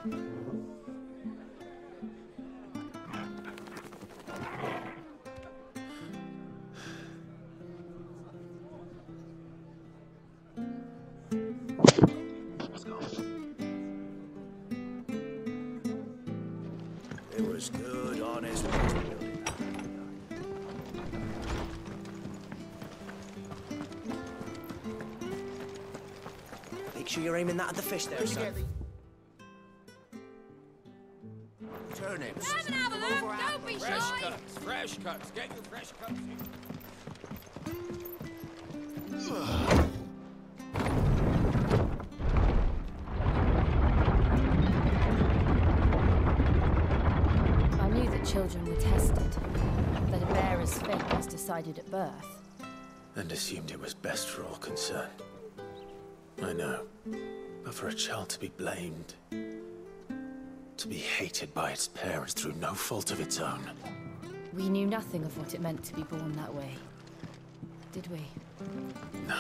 It was good, honest. Make sure you're aiming that at the fish there, son. Turnips. Come and have a look. Don't be Fresh shy. cuts, fresh cuts. Get your fresh cuts in. I knew that children were tested, that a bearer's fate was decided at birth. And assumed it was best for all concerned. I know. But for a child to be blamed, to be hated by its parents through no fault of its own. We knew nothing of what it meant to be born that way, did we? No.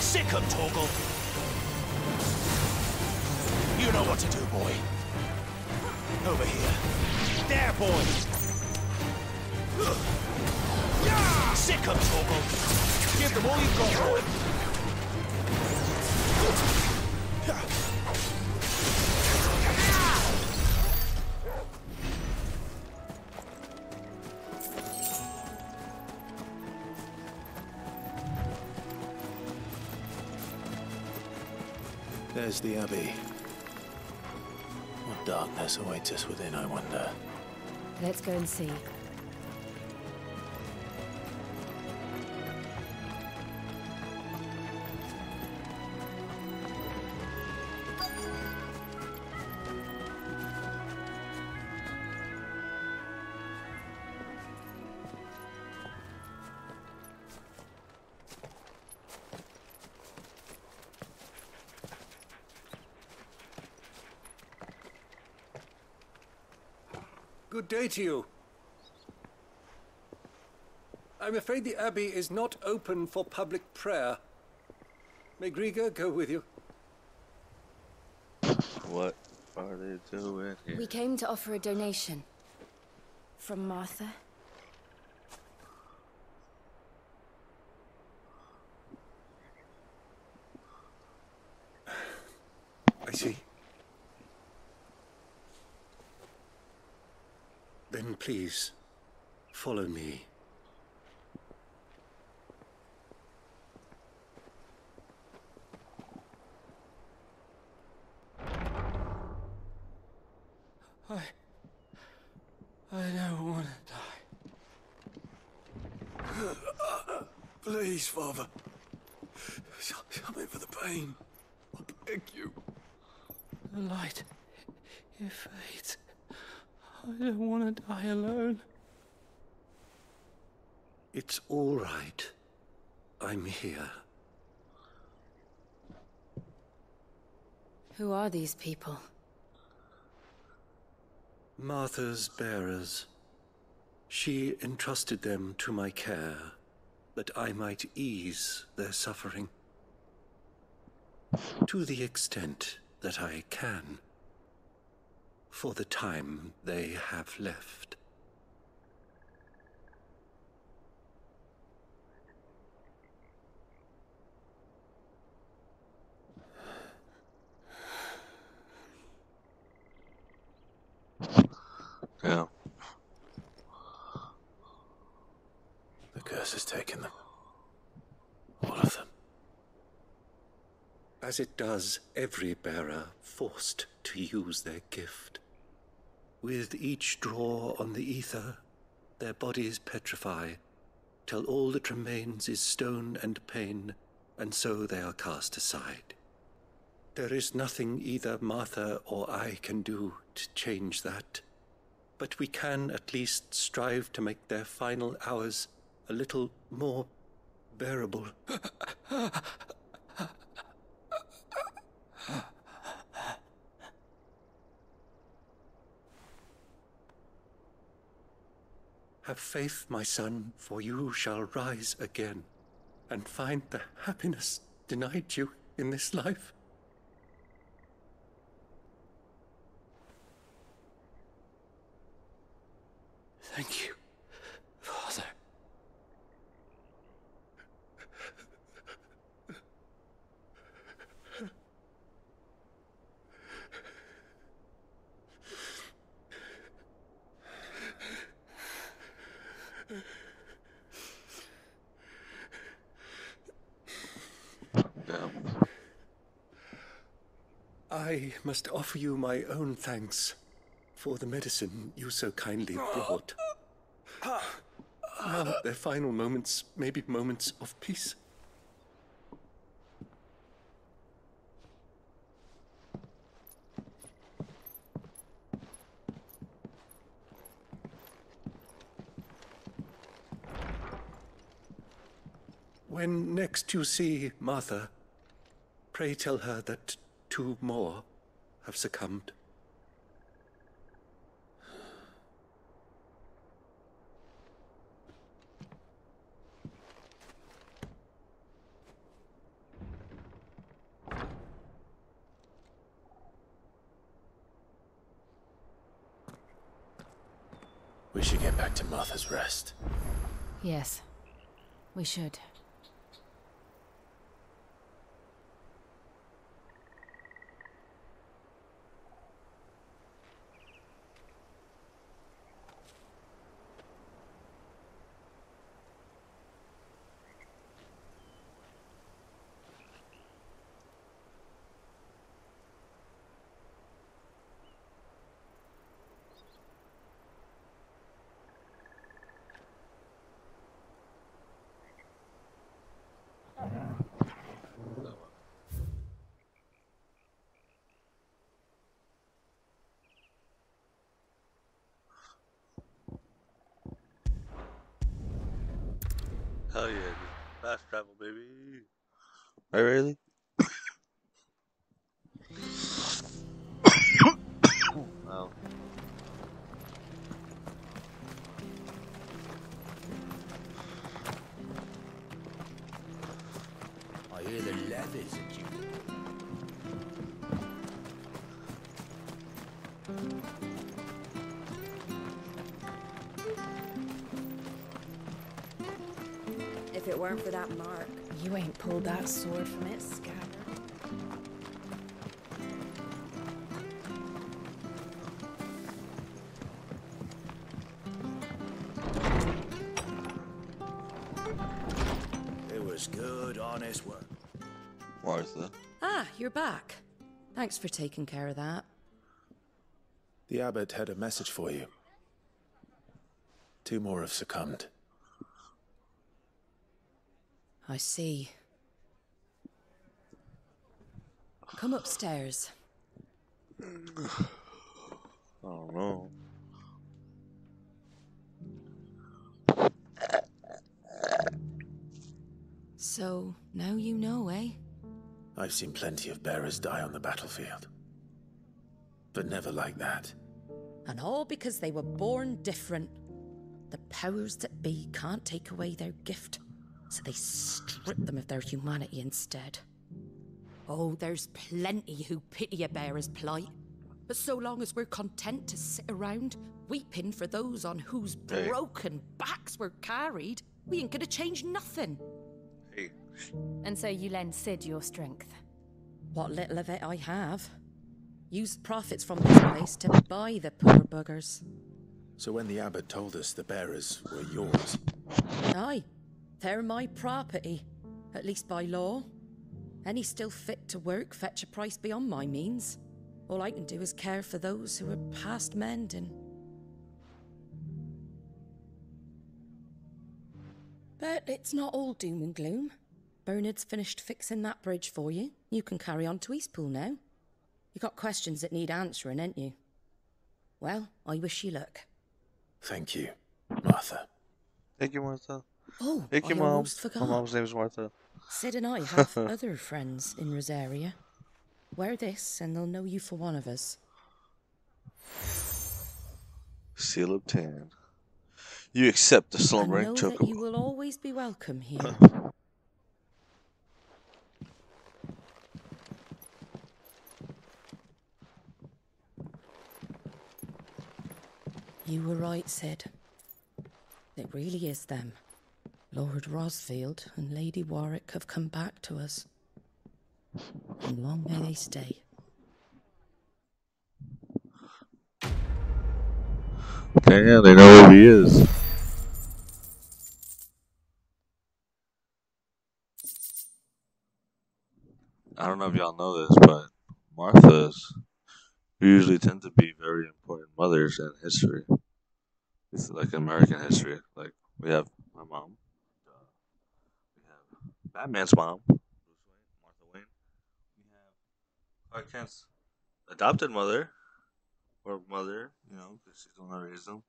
Sick of Torgal. You know what to do, boy. Over here. There, boy. Sick of Torgal. Give them all you've got, boy. There's the Abbey. What darkness awaits us within, I wonder? Let's go and see. Good day to you. I'm afraid the Abbey is not open for public prayer. May Griga go with you? What are they doing here? We came to offer a donation. From Martha. I see. Then please, follow me. I don't want to die. Please, Father. Something for the pain. I beg you. The light, it fades. I don't want to die alone. It's all right. I'm here. Who are these people? Martha's bearers. She entrusted them to my care, that I might ease their suffering. to the extent that I can, for the time they have left. Yeah. The curse has taken them. All of them. As it does every bearer forced to use their gift. With each draw on the ether, their bodies petrify, till all that remains is stone and pain, and so they are cast aside. There is nothing either Martha or I can do to change that, but we can at least strive to make their final hours a little more bearable. Have faith, my son, for you shall rise again and find the happiness denied you in this life. Thank you, Father. I must offer you my own thanks for the medicine you so kindly brought. Now their final moments may be moments of peace. When next you see Martha, pray tell her that 2 more have succumbed. We should get back to Martha's Rest. Yes, we should. Hell yeah, dude. Fast travel, baby. Right, really? Wow. I hear the leathers at you. If it weren't for that mark, You ain't pulled that sword from its scabbard. It was good, honest work. Martha. Ah, you're back. Thanks for taking care of that. The abbot had a message for you. 2 more have succumbed. I see. Come upstairs. Oh no. So, now you know, eh? I've seen plenty of bearers die on the battlefield. But never like that. And all because they were born different. The powers that be can't take away their gift, so they strip them of their humanity instead. Oh, there's plenty who pity a bearer's plight. But so long as we're content to sit around, weeping for those on whose broken backs we're carried, we ain't gonna change nothing. Hey. And so you lend Sid your strength? What little of it I have. Used profits from this place to buy the poor buggers. So when the abbot told us the bearers were yours... Aye, they're my property, at least by law. Any still fit to work fetch a price beyond my means. All I can do is care for those who are past mending. But it's not all doom and gloom. Bernard's finished fixing that bridge for you. You can carry on to Eastpool now. You got questions that need answering, ain't you? Well, I wish you luck. Thank you, Martha. Thank you, Martha. Oh, thank you, I Mom. almost forgot. My mom's name is Martha. Sid and I have other friends in Rosaria. Wear this and they'll know you for one of us. Seal obtained. You accept the slumbering know chocobo. that you will always be welcome here. You were right, Sid. It really is them. Lord Rosfield and Lady Warwick have come back to us. And long may they stay. Damn, they know who he is. I don't know if y'all know this, but Marthas usually tend to be very important mothers in history. It's like American history. Like, we have my mom. We have Batman's mom, Bruce Wayne, Martha Wayne. We have Clark Kent's adopted mother, or mother, you know, because she's the one that raised him,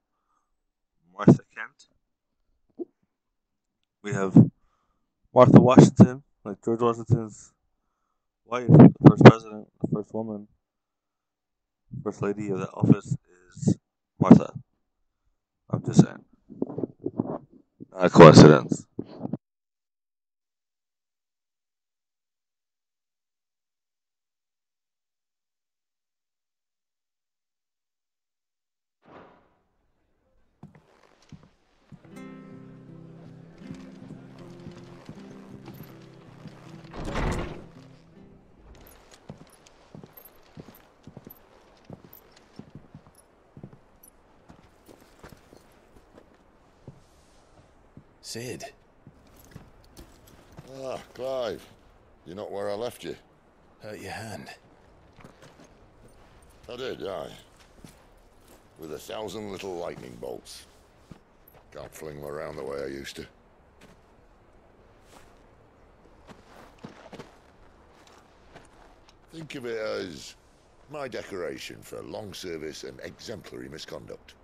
Martha Kent. We have Martha Washington, like George Washington's wife, the first president, the first woman, first lady of that office is Martha. I'm just saying. Not a coincidence. Sid. Ah, Clive. You're not where I left you. Hurt your hand. I did, aye. With 1,000 little lightning bolts. Can't fling them around the way I used to. Think of it as my decoration for long service and exemplary misconduct.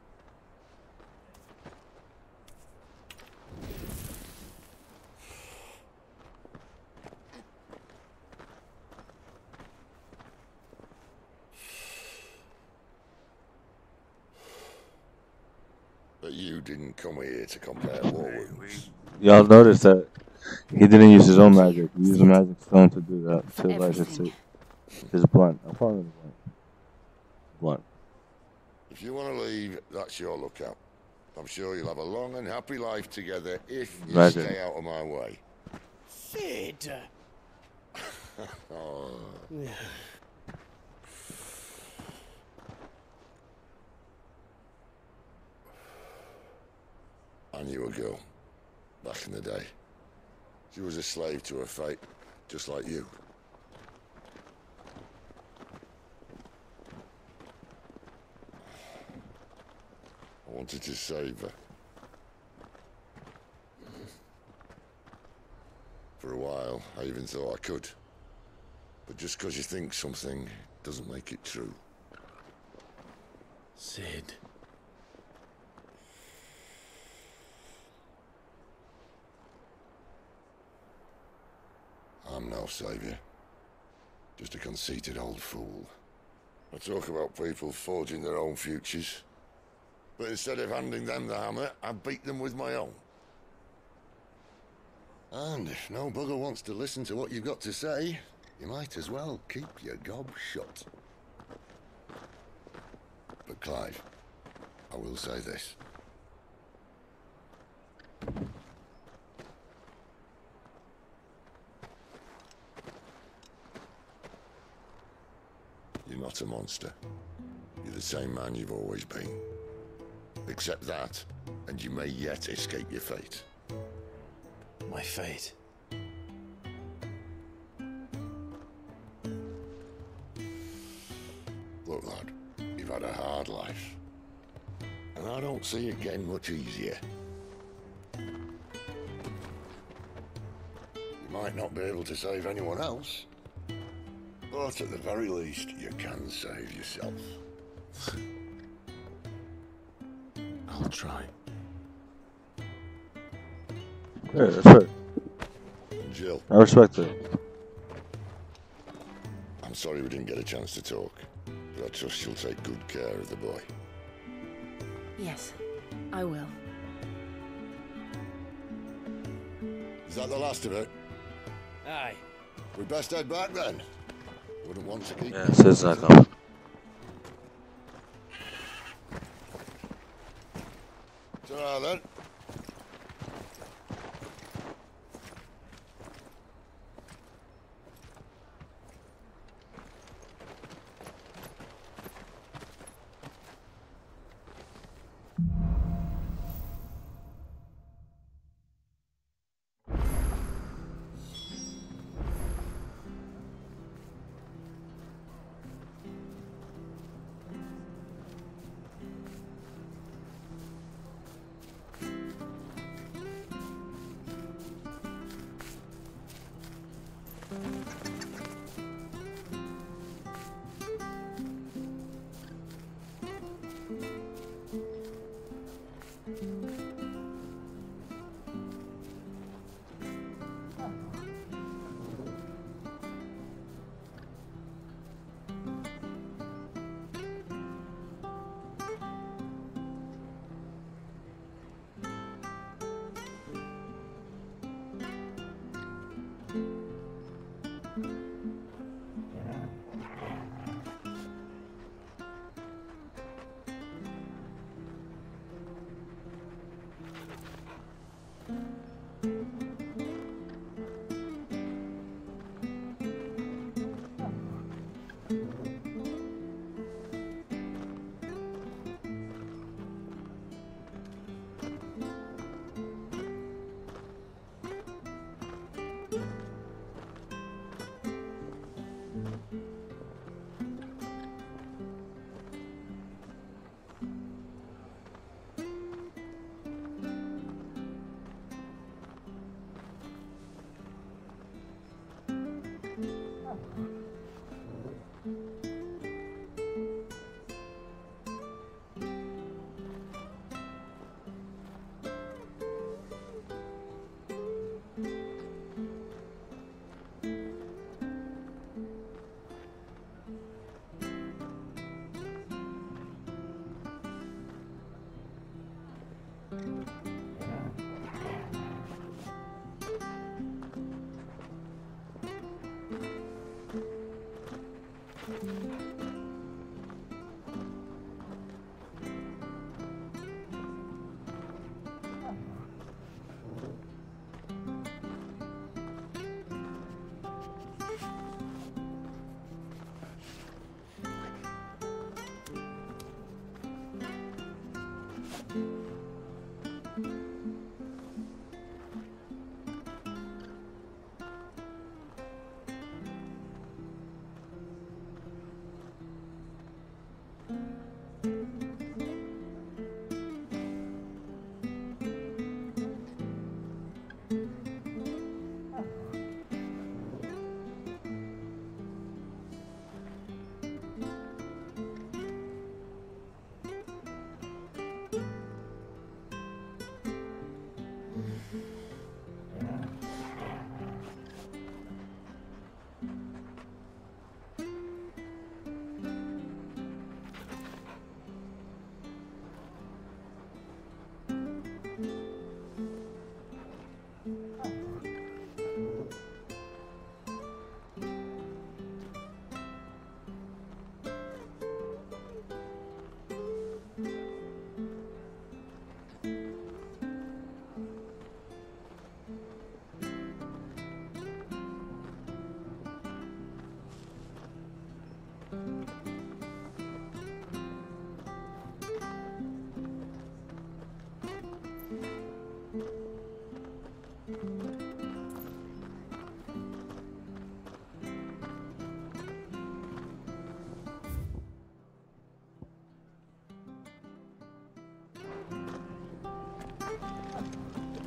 But you didn't come here to compare war wounds. Y'all noticed that he didn't use his own magic. He used a magic stone to do that. To light his blunt. I'm calling it a blunt. Blunt. If you want to leave, that's your lookout. I'm sure you'll have a long and happy life together if you stay out of my way. Sid! Oh. I knew a girl, back in the day. She was a slave to her fate, just like you. I wanted to save her. For a while, I even thought I could. But just because you think something doesn't make it true. Sid. I'm no savior. Just a conceited old fool. I talk about people forging their own futures. But instead of handing them the hammer, I beat them with my own. And if no bugger wants to listen to what you've got to say, you might as well keep your gob shut. But Clive, I will say this. You're not a monster. You're the same man you've always been. Accept that, and you may yet escape your fate. My fate? Look, lad, you've had a hard life. And I don't see it getting much easier. You might not be able to save anyone else, but at the very least, you can save yourself. I'll try. Yeah, that's right. Jill. I respect it. I'm sorry we didn't get a chance to talk, but I trust you'll take good care of the boy. Yes, I will. Is that the last of it? Aye. We best head back then. Wouldn't want to keep... Yeah, says that coming. Ta-ra then.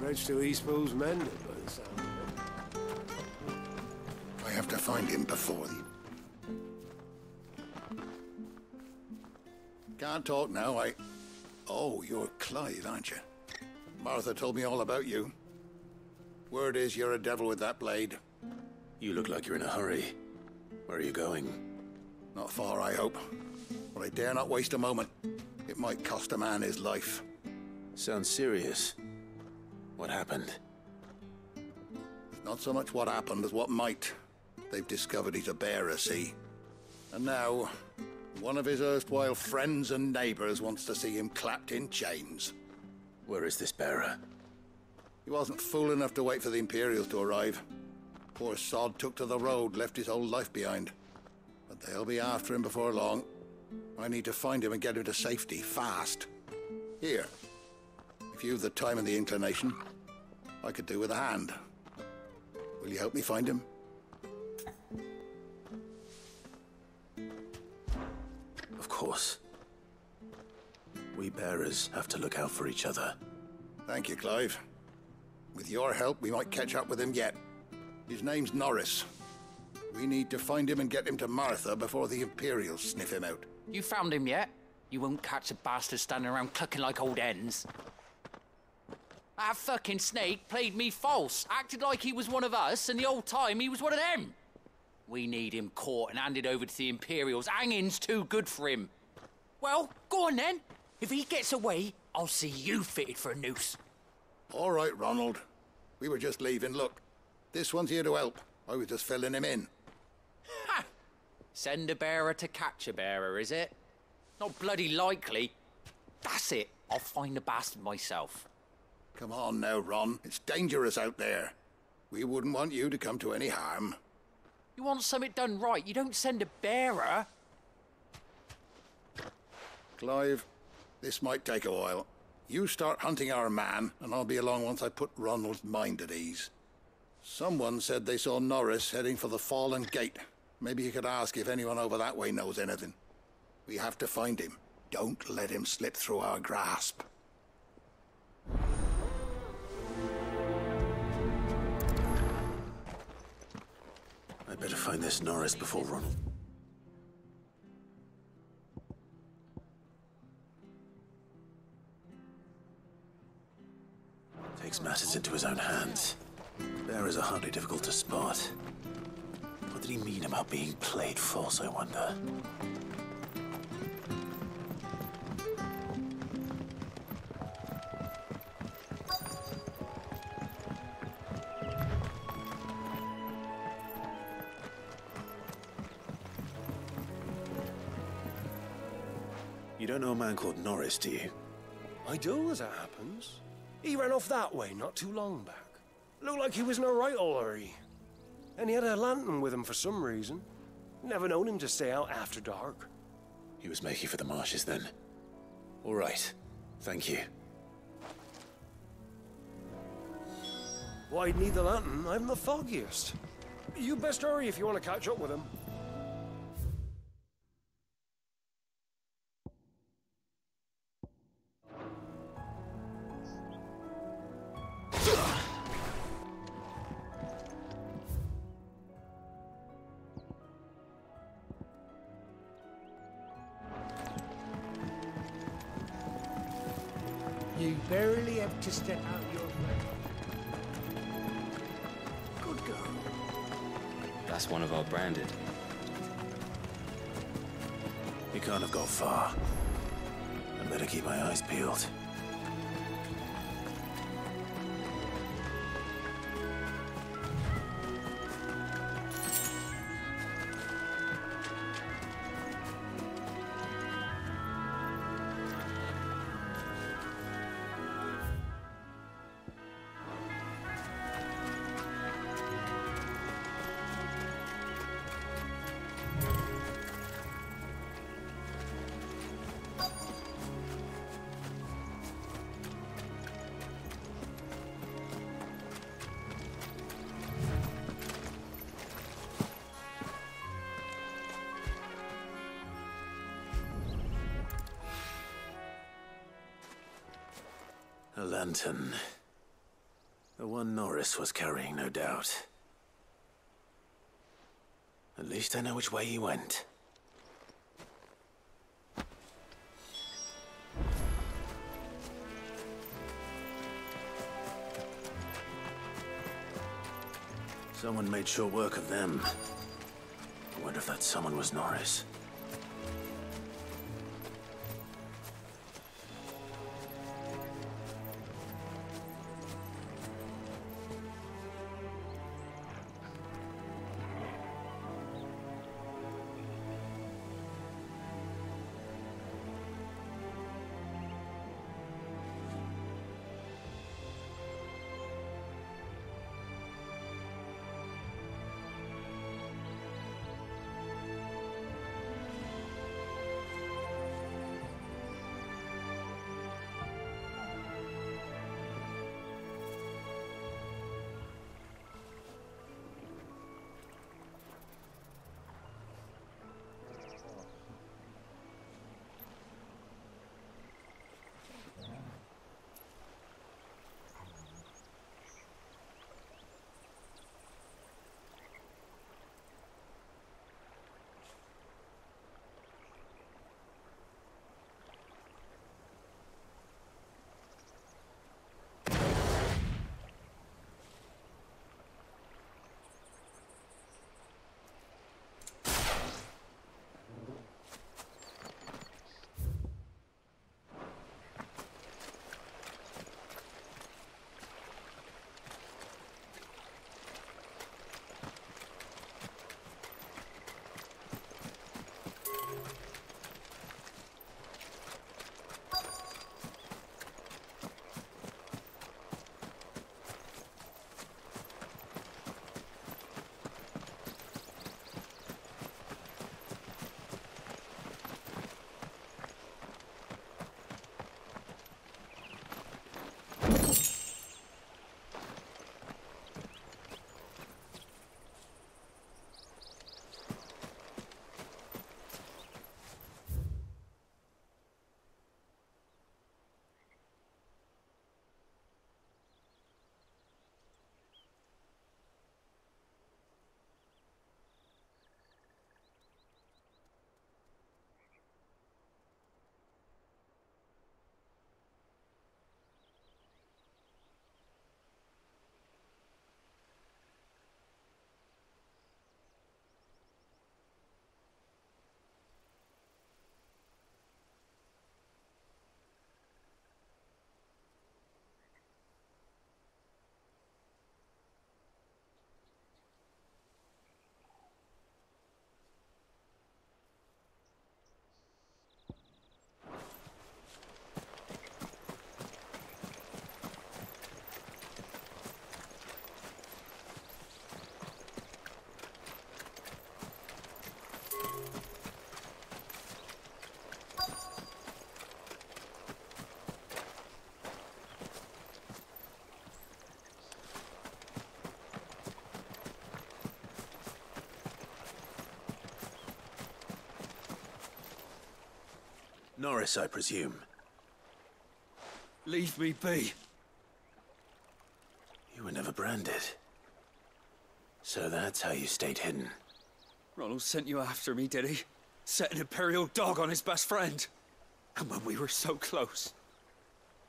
bridge to Eastpool's mended by the sound of it. I have to find him before the... Can't talk now, Oh, you're Clive, aren't you? Martha told me all about you. Word is you're a devil with that blade. You look like you're in a hurry. Where are you going? Not far, I hope. But I dare not waste a moment. It might cost a man his life. Sounds serious. What happened? It's not so much what happened as what might. They've discovered he's a bearer, see? And now, one of his erstwhile friends and neighbors wants to see him clapped in chains. Where is this bearer? He wasn't fool enough to wait for the Imperials to arrive. Poor sod took to the road, left his whole life behind. But they'll be after him before long. I need to find him and get him to safety, fast. Here, if you've the time and the inclination, I could do with a hand. Will you help me find him? Of course. We bearers have to look out for each other. Thank you, Clive. With your help, we might catch up with him yet. His name's Norris. We need to find him and get him to Martha before the Imperials sniff him out. You found him yet? You won't catch a bastard standing around clucking like old hens. That fucking snake played me false, acted like he was one of us, and the whole time he was one of them. We need him caught and handed over to the Imperials. Hanging's too good for him. Well, go on then. If he gets away, I'll see you fitted for a noose. All right, Ronald. We were just leaving. Look, this one's here to help. I was just filling him in. Ha! Send a bearer to catch a bearer, is it? Not bloody likely. That's it. I'll find the bastard myself. Come on now, Ron. It's dangerous out there. We wouldn't want you to come to any harm. You want something done right, you don't send a bearer. Clive, this might take a while. You start hunting our man, and I'll be along once I put Ronald's mind at ease. Someone said they saw Norris heading for the Fallen Gate. Maybe you could ask if anyone over that way knows anything. We have to find him. Don't let him slip through our grasp. I better find this Norris before Ronald. Takes matters into his own hands. Bearers are hardly difficult to spot. What did he mean about being played false, I wonder? You don't know a man called Norris, do you? I do, as it happens. He ran off that way not too long back. Looked like he was in a right old hurry. And he had a lantern with him for some reason. Never known him to stay out after dark. He was making for the marshes then. All right. Thank you. Why'd need the lantern? I'm the foggiest. You best hurry if you want to catch up with him. You barely have to step out your way. Good girl. That's one of our branded. He can't have got far. I better keep my eyes peeled. A lantern. The one Norris was carrying, no doubt. At least I know which way he went. Someone made short work of them. I wonder if that someone was Norris. Norris, I presume. Leave me be. You were never branded. So that's how you stayed hidden. Ronald sent you after me, did he? Set an Imperial dog on his best friend. And when we were so close.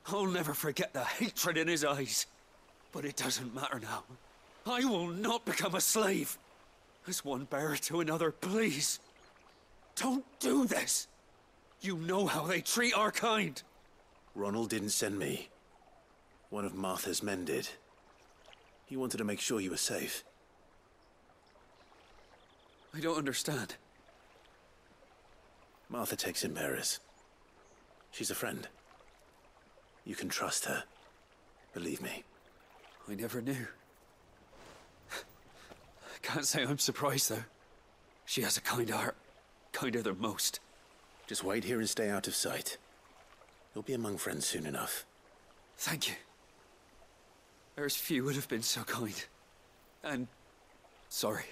I'll never forget the hatred in his eyes. But it doesn't matter now. I will not become a slave. As one bearer to another, please. Don't do this. You know how they treat our kind. Ronald didn't send me. One of Martha's men did. He wanted to make sure you were safe. I don't understand. Martha takes in bearers. She's a friend. You can trust her. Believe me. I never knew. I can't say I'm surprised, though. She has a kind heart. Kinder than most. Just wait here and stay out of sight. You'll be among friends soon enough. Thank you. There's few would have been so kind. And sorry.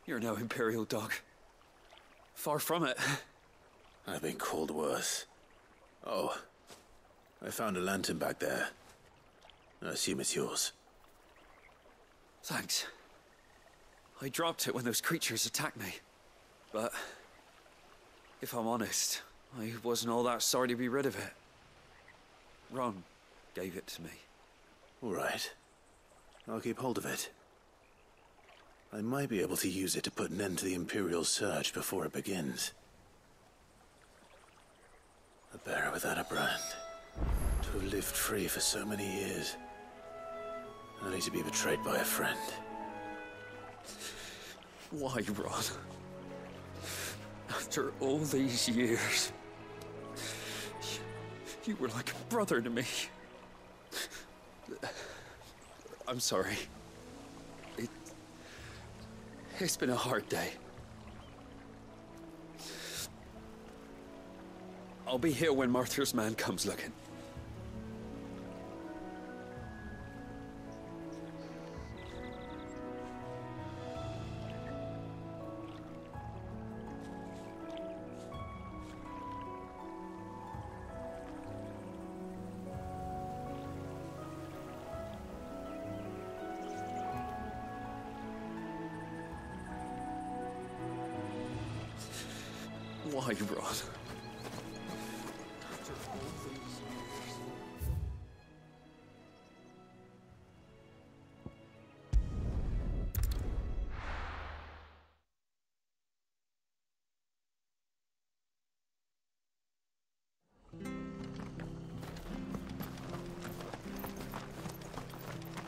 You're no Imperial dog. Far from it. I've been called worse. Oh, I found a lantern back there. I assume it's yours. Thanks. I dropped it when those creatures attacked me. But if I'm honest, I wasn't all that sorry to be rid of it. Ron gave it to me. All right. I'll keep hold of it. I might be able to use it to put an end to the Imperial surge before it begins. A bearer without a brand. To have lived free for so many years. Only to be betrayed by a friend. Why, Ron? After all these years, you were like a brother to me. I'm sorry. It's been a hard day. I'll be here when Martha's man comes looking. Why, Ron?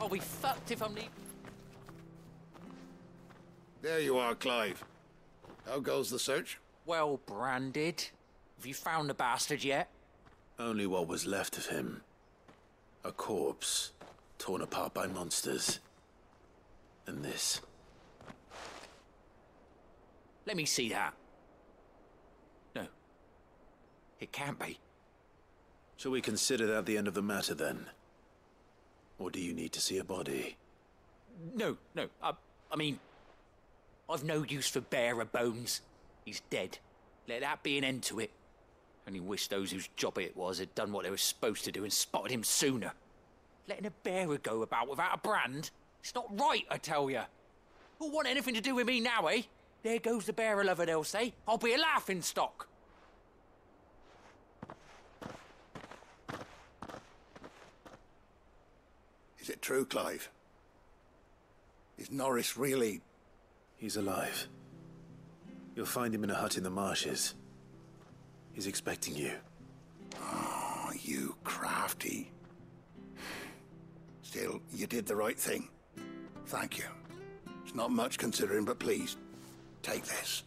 I'll be fucked if I'm leaving. There you are, Clive. How goes the search? Well branded. Have you found the bastard yet? Only what was left of him. A corpse, torn apart by monsters. And this. Let me see that. No. It can't be. Shall we consider that the end of the matter, then? Or do you need to see a body? No. I mean, I've no use for bearer bones. He's dead. Let that be an end to it. Only wish those whose job it was had done what they were supposed to do and spotted him sooner. Letting a bearer go about without a brand? It's not right, I tell you. Who'll want anything to do with me now, eh? There goes the bearer lover, they'll say. I'll be a laughing stock. Is it true, Clive? Is Norris really... He's alive. You'll find him in a hut in the marshes. He's expecting you. Oh, you crafty. Still, you did the right thing. Thank you. It's not much considering, but please, take this.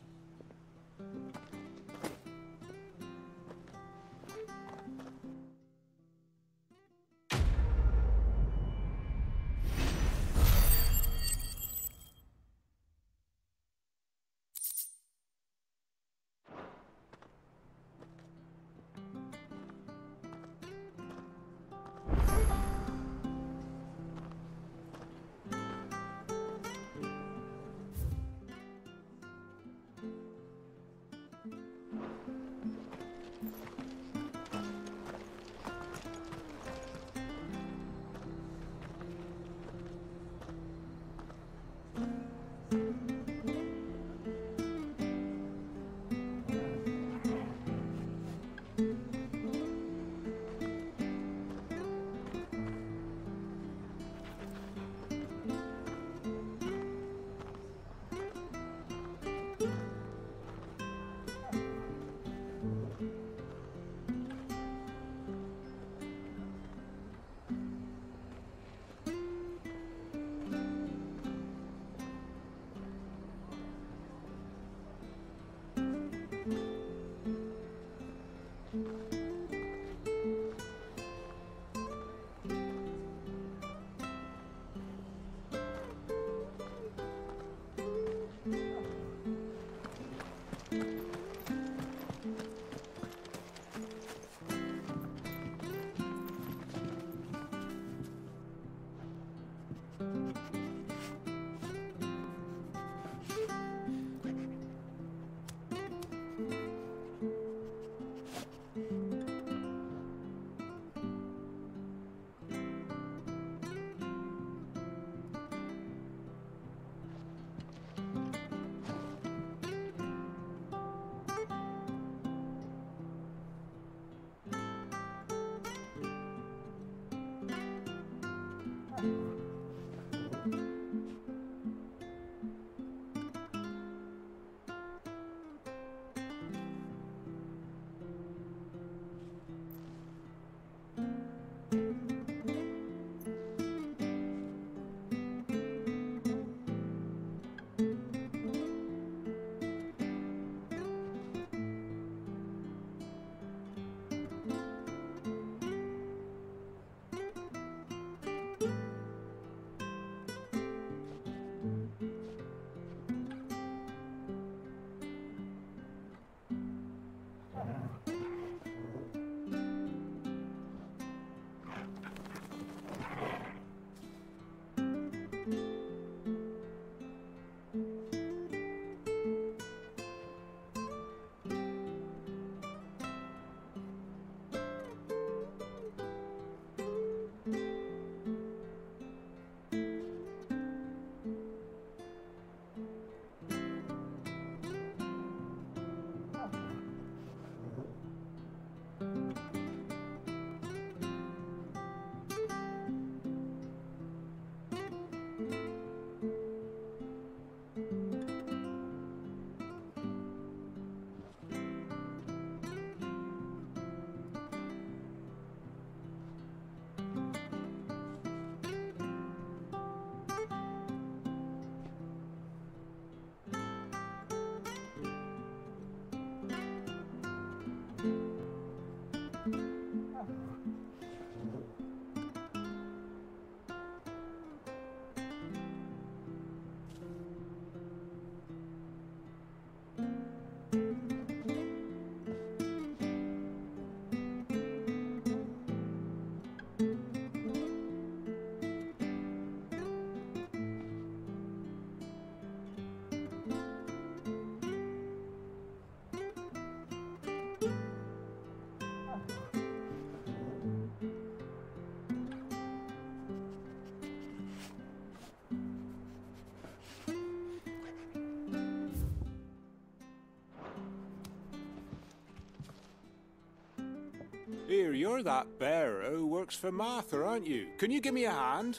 Here, you're that bearer who works for Martha, aren't you? Can you give me a hand?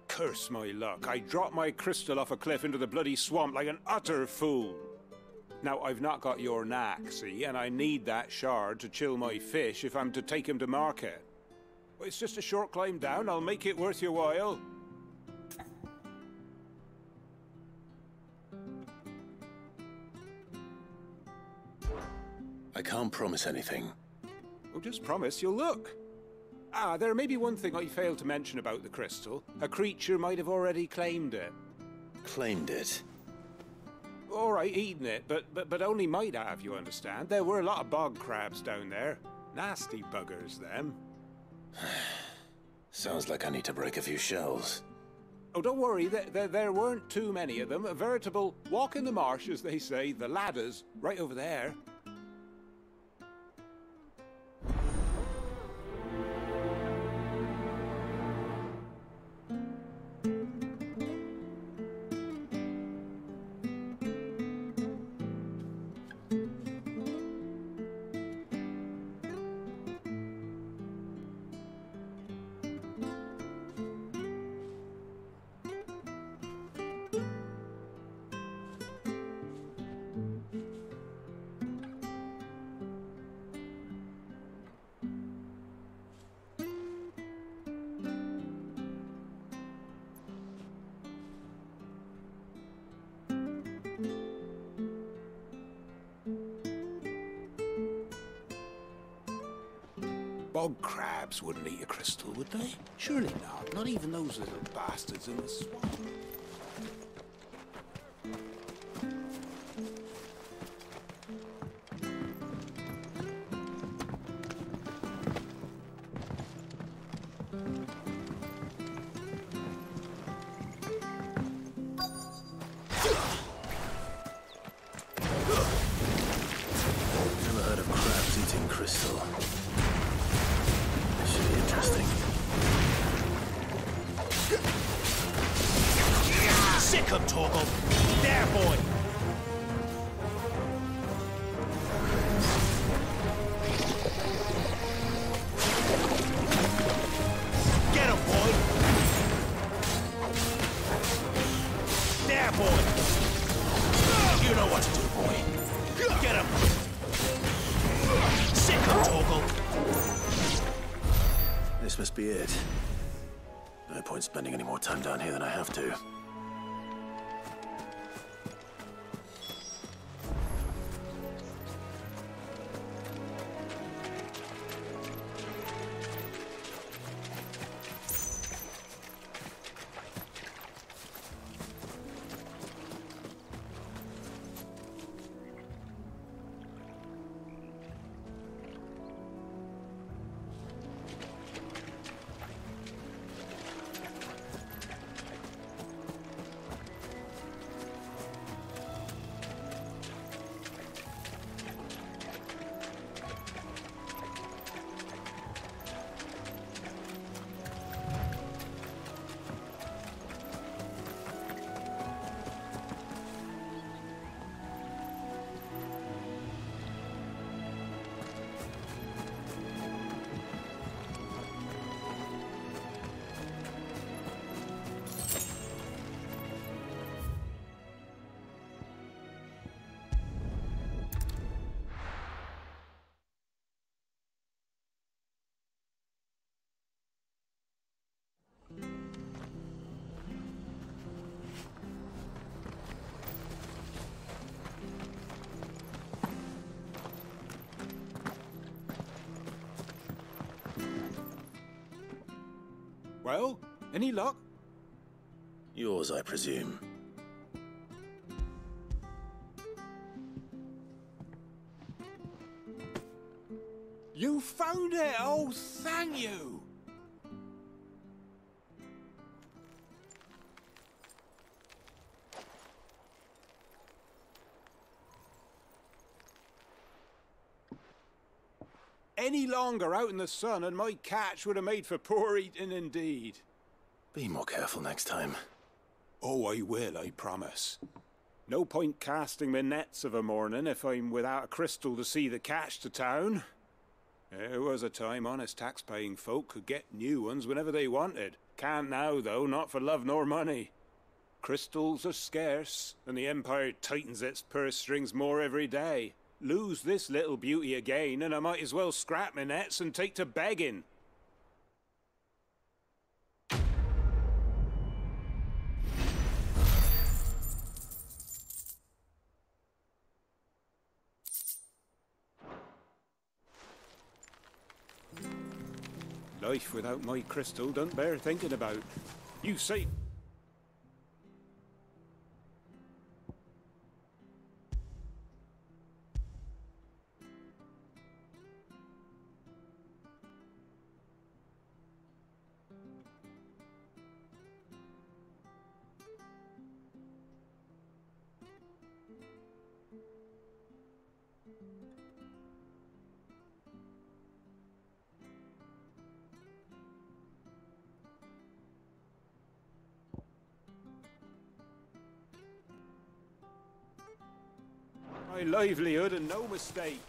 Curse my luck, I dropped my crystal off a cliff into the bloody swamp like an utter fool. Now, I've not got your knack, see, and I need that shard to chill my fish if I'm to take him to market. Well, it's just a short climb down, I'll make it worth your while. I can't promise anything. Well, just promise you'll look. Ah, there may be one thing I failed to mention about the crystal. A creature might have already claimed it. Claimed it? All right, eaten it, but only might have, you understand. There were a lot of bog crabs down there. Nasty buggers, them. Sounds like I need to break a few shells. Oh, don't worry, there weren't too many of them. A veritable walk in the marsh, as they say, the ladders, right over there. Bog crabs wouldn't eat a crystal, would they? Surely not. Not even those little bastards in the swamp. Never heard of crabs eating crystal. This should be interesting. Sick him, Torgal! There, boy! Get him, boy! There, boy! You know what to do, boy. Get him! Sick him, Torgal! This must be it. No point spending any more time down here than I have to. Well, any luck? Yours, I presume. You found it! Oh, thank you! Any longer out in the sun and my catch would have made for poor eating indeed. Be more careful next time. Oh, I will, I promise. No point casting my nets of a morning if I'm without a crystal to see the catch to town. There was a time honest tax-paying folk could get new ones whenever they wanted. Can't now, though, not for love nor money. Crystals are scarce, and the Empire tightens its purse strings more every day. Lose this little beauty again, and I might as well scrap my nets and take to begging. Life without my crystal don't bear thinking about. You say... My livelihood and no mistake.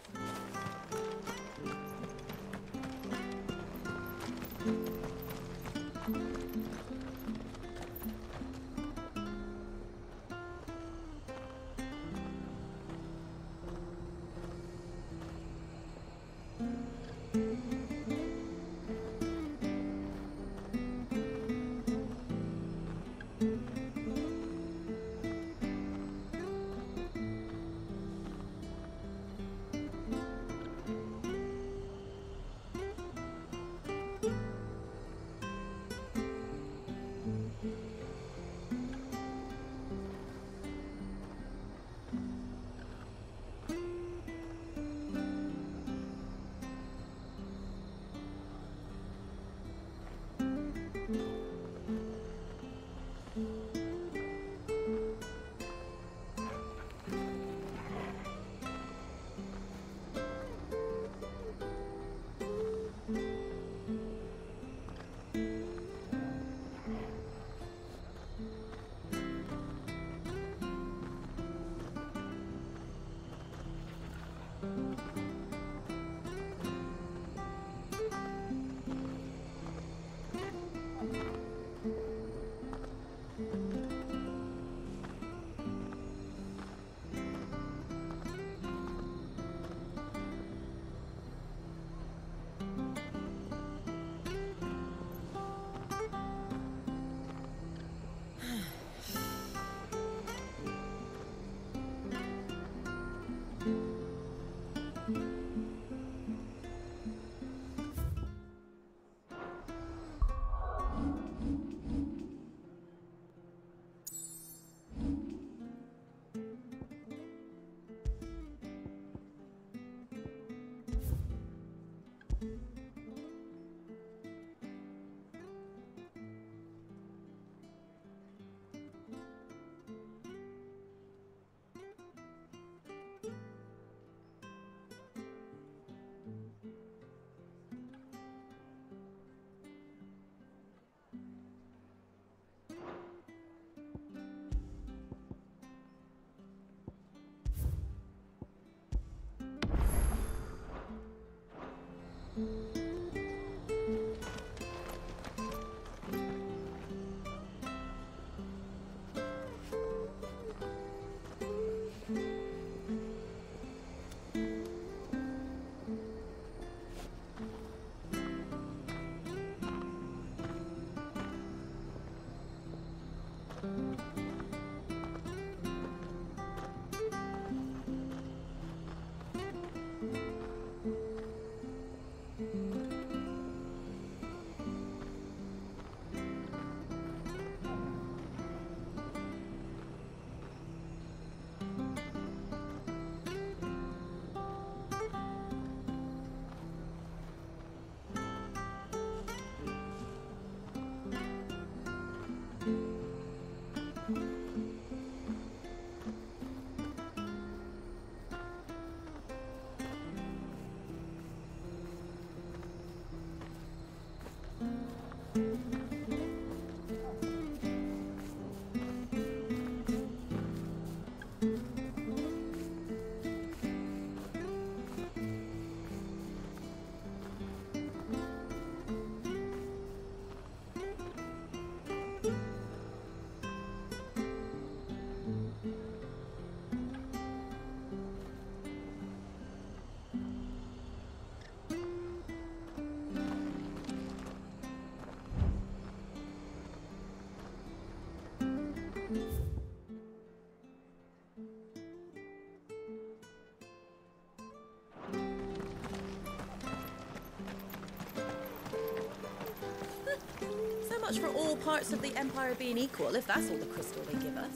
So much for all parts of the Empire being equal, if that's all the crystal they give us.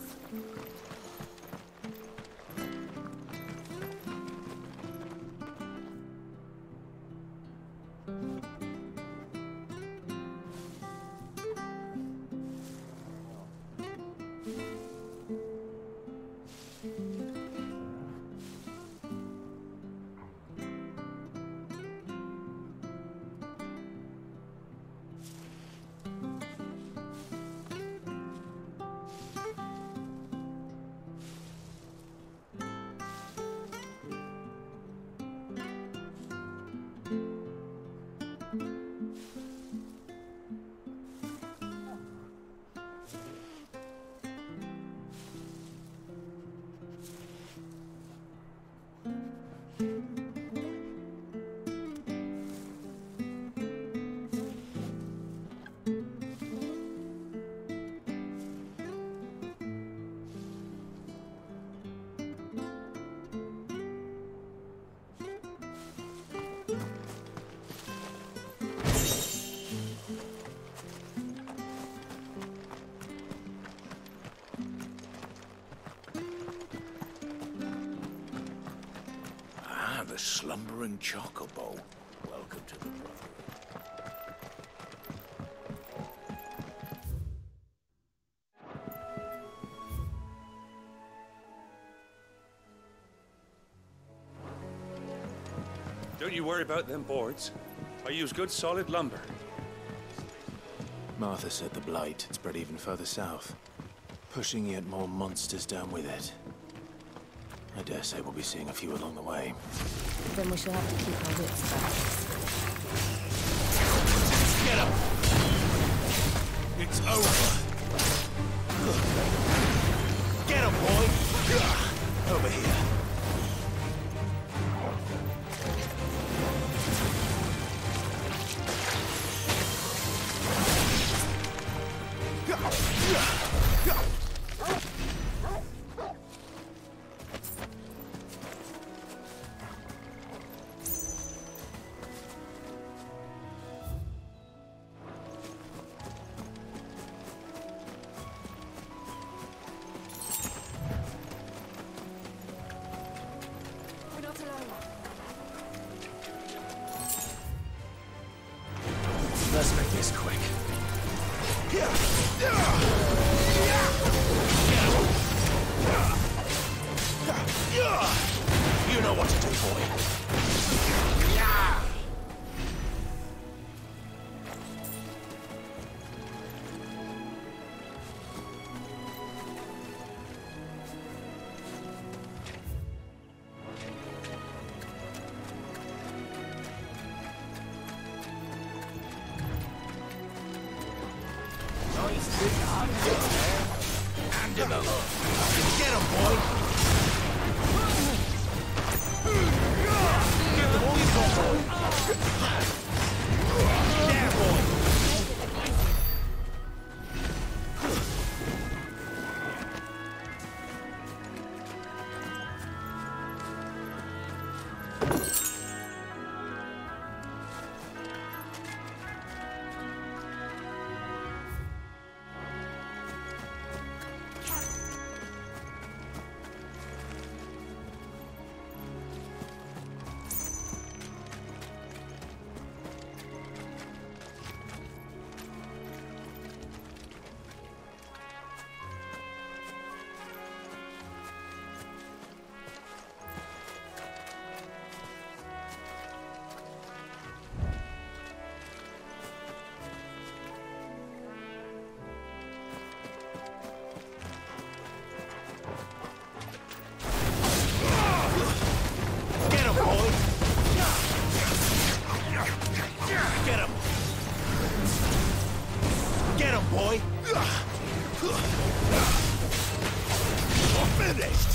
The slumbering chocobo. Welcome to the Brotherhood. Don't you worry about them boards. I use good solid lumber. Martha said the Blight had spread even further south, pushing yet more monsters down with it. I dare say we'll be seeing a few along the way. Then we shall have to keep our wits about us. Get up! It's over! Get him, boy! Over here. Let's make this quick. You know what to do, boy. Nice big hug there. Hand him over. Get him, boy. Give them all you've got, boy. There, boy. Boy. Finished.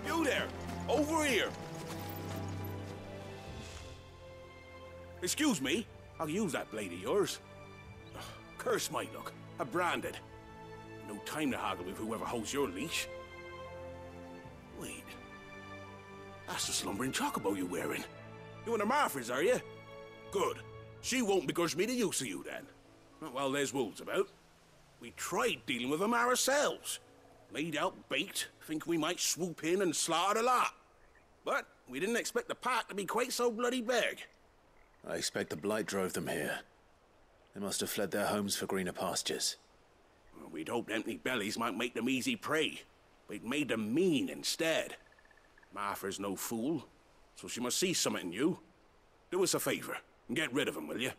You there, over here. Excuse me, I'll use that blade of yours. Ugh, curse my luck, I'm branded. No time to haggle with whoever holds your leash. Wait, that's the slumbering chocobo you're wearing. You and the Marfors, are you? Good. She won't begrudge me the use of you then. Not while there's wolves about. We tried dealing with them ourselves. Laid out bait, think we might swoop in and slaughter the lot. But we didn't expect the pack to be quite so bloody big. I expect the blight drove them here. They must have fled their homes for greener pastures. Well, we'd hoped empty bellies might make them easy prey, but it made them mean instead. Martha's no fool, so she must see something in you. Do us a favor and get rid of them, will you?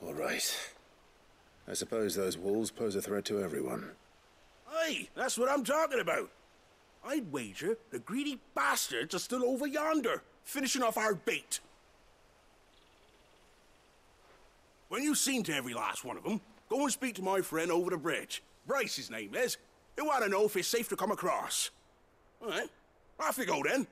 All right. I suppose those wolves pose a threat to everyone. Aye, that's what I'm talking about. I'd wager the greedy bastards are still over yonder, finishing off our bait. When you've seen to every last one of them, go and speak to my friend over the bridge. Bryce, his name is. He'll want to know if it's safe to come across. All right, off you go then.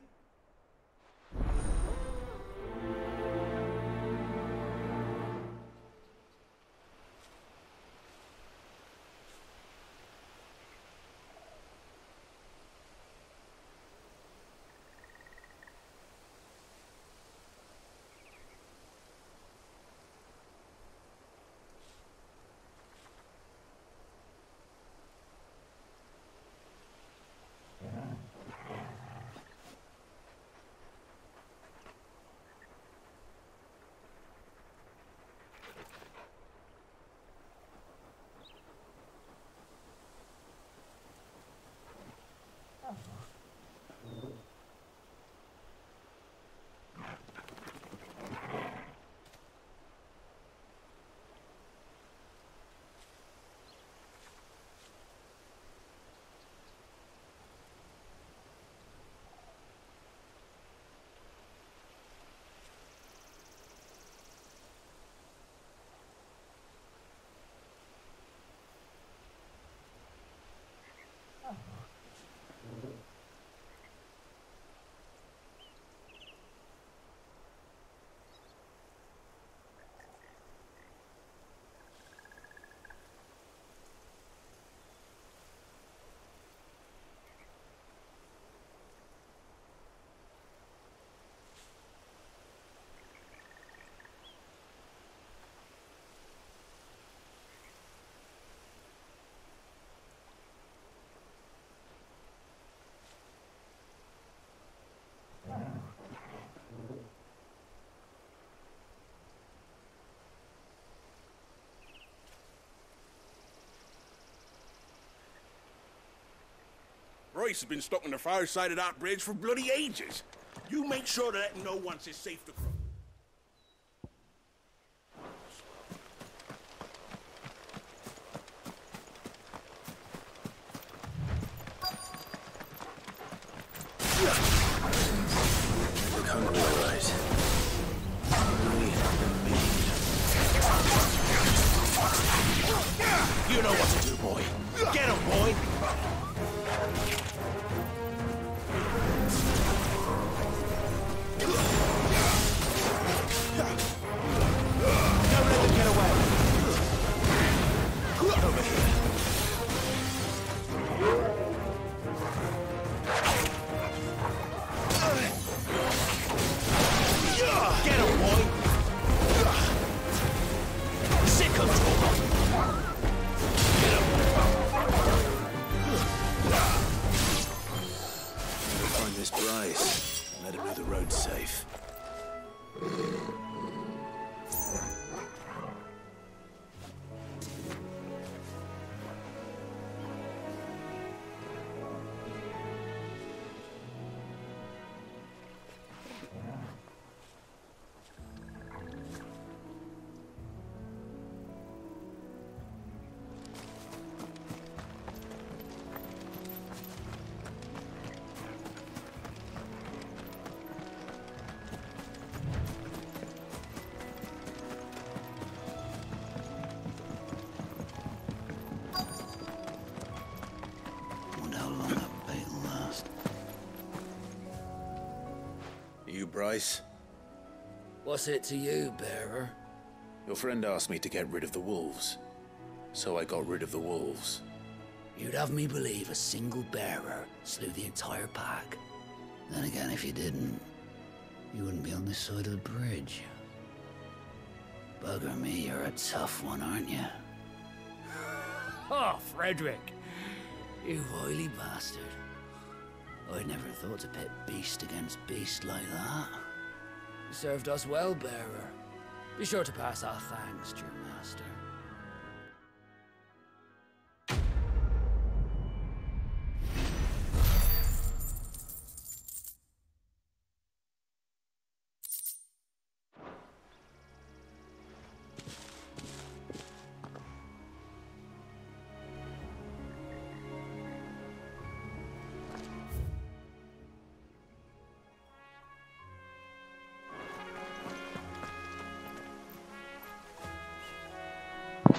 Bryce has been stuck on the far side of that bridge for bloody ages. You make sure to let him know once it's safe to cross. Look hungry, all right. You know what to do, boy. Get him, boy! Don't let them get away! Over here. Get him, boy! Sit control! Find this Bryce and let him know the road's safe. You, Bryce? What's it to you, bearer? Your friend asked me to get rid of the wolves. So I got rid of the wolves. You'd have me believe a single bearer slew the entire pack. Then again, if you didn't, you wouldn't be on this side of the bridge. Bugger me, you're a tough one, aren't you? Oh, Frederick! You wily bastard. I'd never thought to pit beast against beast like that. You served us well, bearer. Be sure to pass our thanks to your master.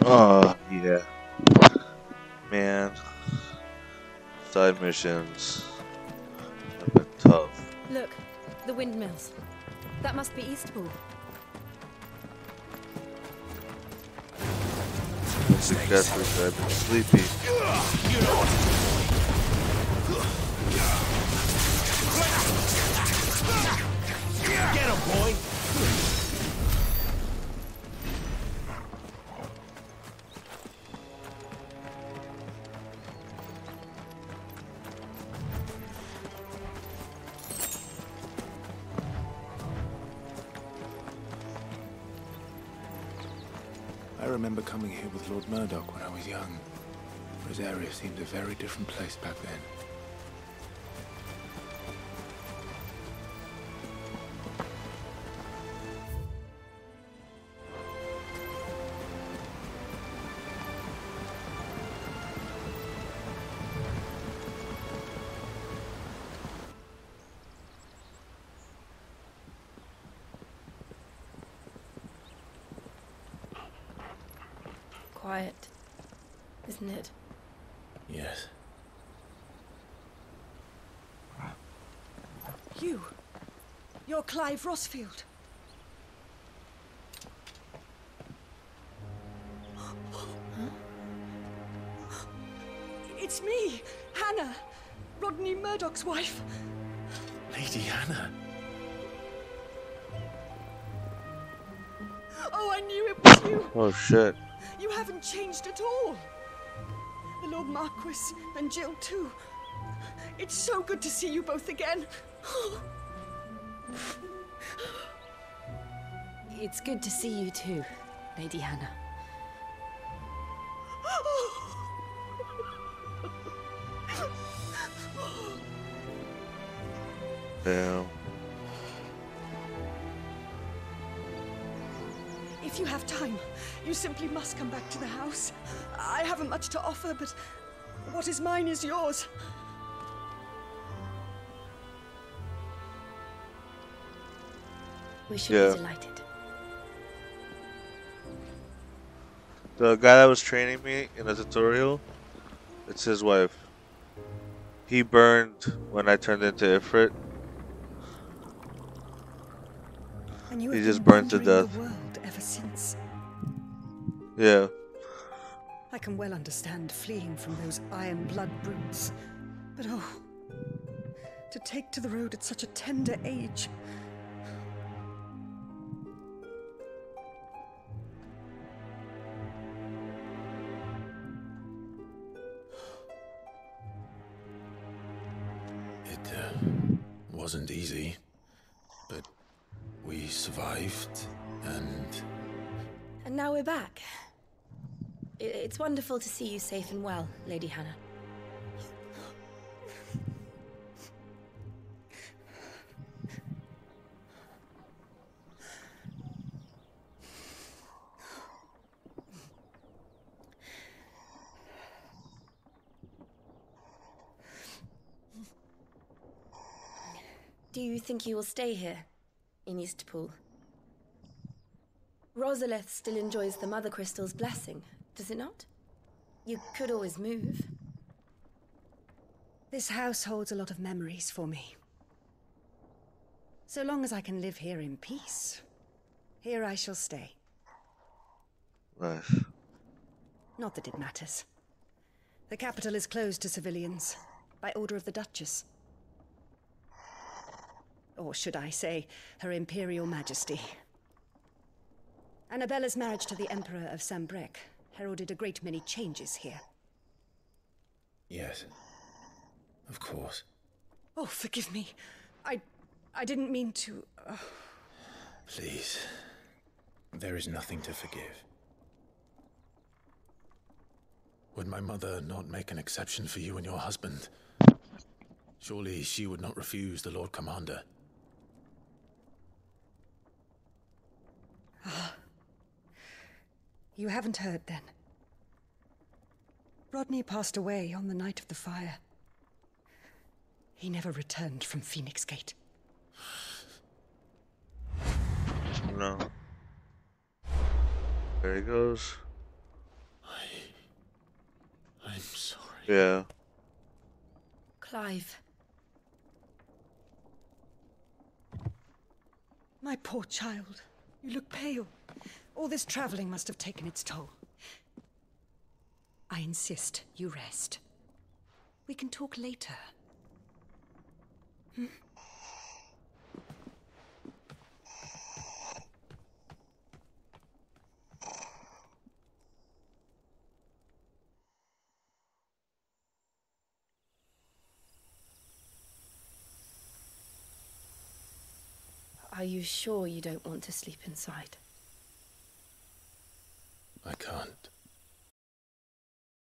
Oh, yeah. Man. Side missions have been tough. Look, the windmills. That must be Eastpool. Successors, I've been sleepy. You know what to do, boy. Get him, boy! I remember coming here with Lord Murdoch when I was young. This area seemed a very different place back then. Quiet, isn't it? Yes. You're Clive Rossfield. It's me, Hannah, Rodney Murdoch's wife. Lady Hannah. Oh, I knew it was you. Oh, shit. You haven't changed at all. The Lord Marquis and Jill too. It's so good to see you both again. It's good to see you too, Lady Hannah. Damn. If you have time, you simply must come back to the house. I haven't much to offer, but what is mine is yours. We should be delighted. The guy that was training me in the tutorial, it's his wife. He burned when I turned into Ifrit. And you He have just been burned to wandering death. the world ever since. Yeah. I can well understand fleeing from those iron blood brutes. But oh, to take to the road at such a tender age. It wasn't easy, but we survived, and... And now we're back. It's wonderful to see you safe and well, Lady Hannah. Do you think you will stay here, in Eastpool? Rosalith still enjoys the Mother Crystal's blessing, does it not? You could always move. This house holds a lot of memories for me. So long as I can live here in peace, here I shall stay. Nice. Not that it matters. The capital is closed to civilians, by order of the Duchess. Or should I say, Her Imperial Majesty. Annabella's marriage to the Emperor of Sambrec heralded a great many changes here. Yes. Of course. Oh, forgive me. I didn't mean to... Please. There is nothing to forgive. Would my mother not make an exception for you and your husband? Surely she would not refuse the Lord Commander. You haven't heard, then. Rodney passed away on the night of the fire. He never returned from Phoenix Gate. No. There he goes. I'm sorry. Yeah. Clive. My poor child. You look pale. All this traveling must have taken its toll. I insist you rest. We can talk later. Hmm? Are you sure you don't want to sleep inside? I can't.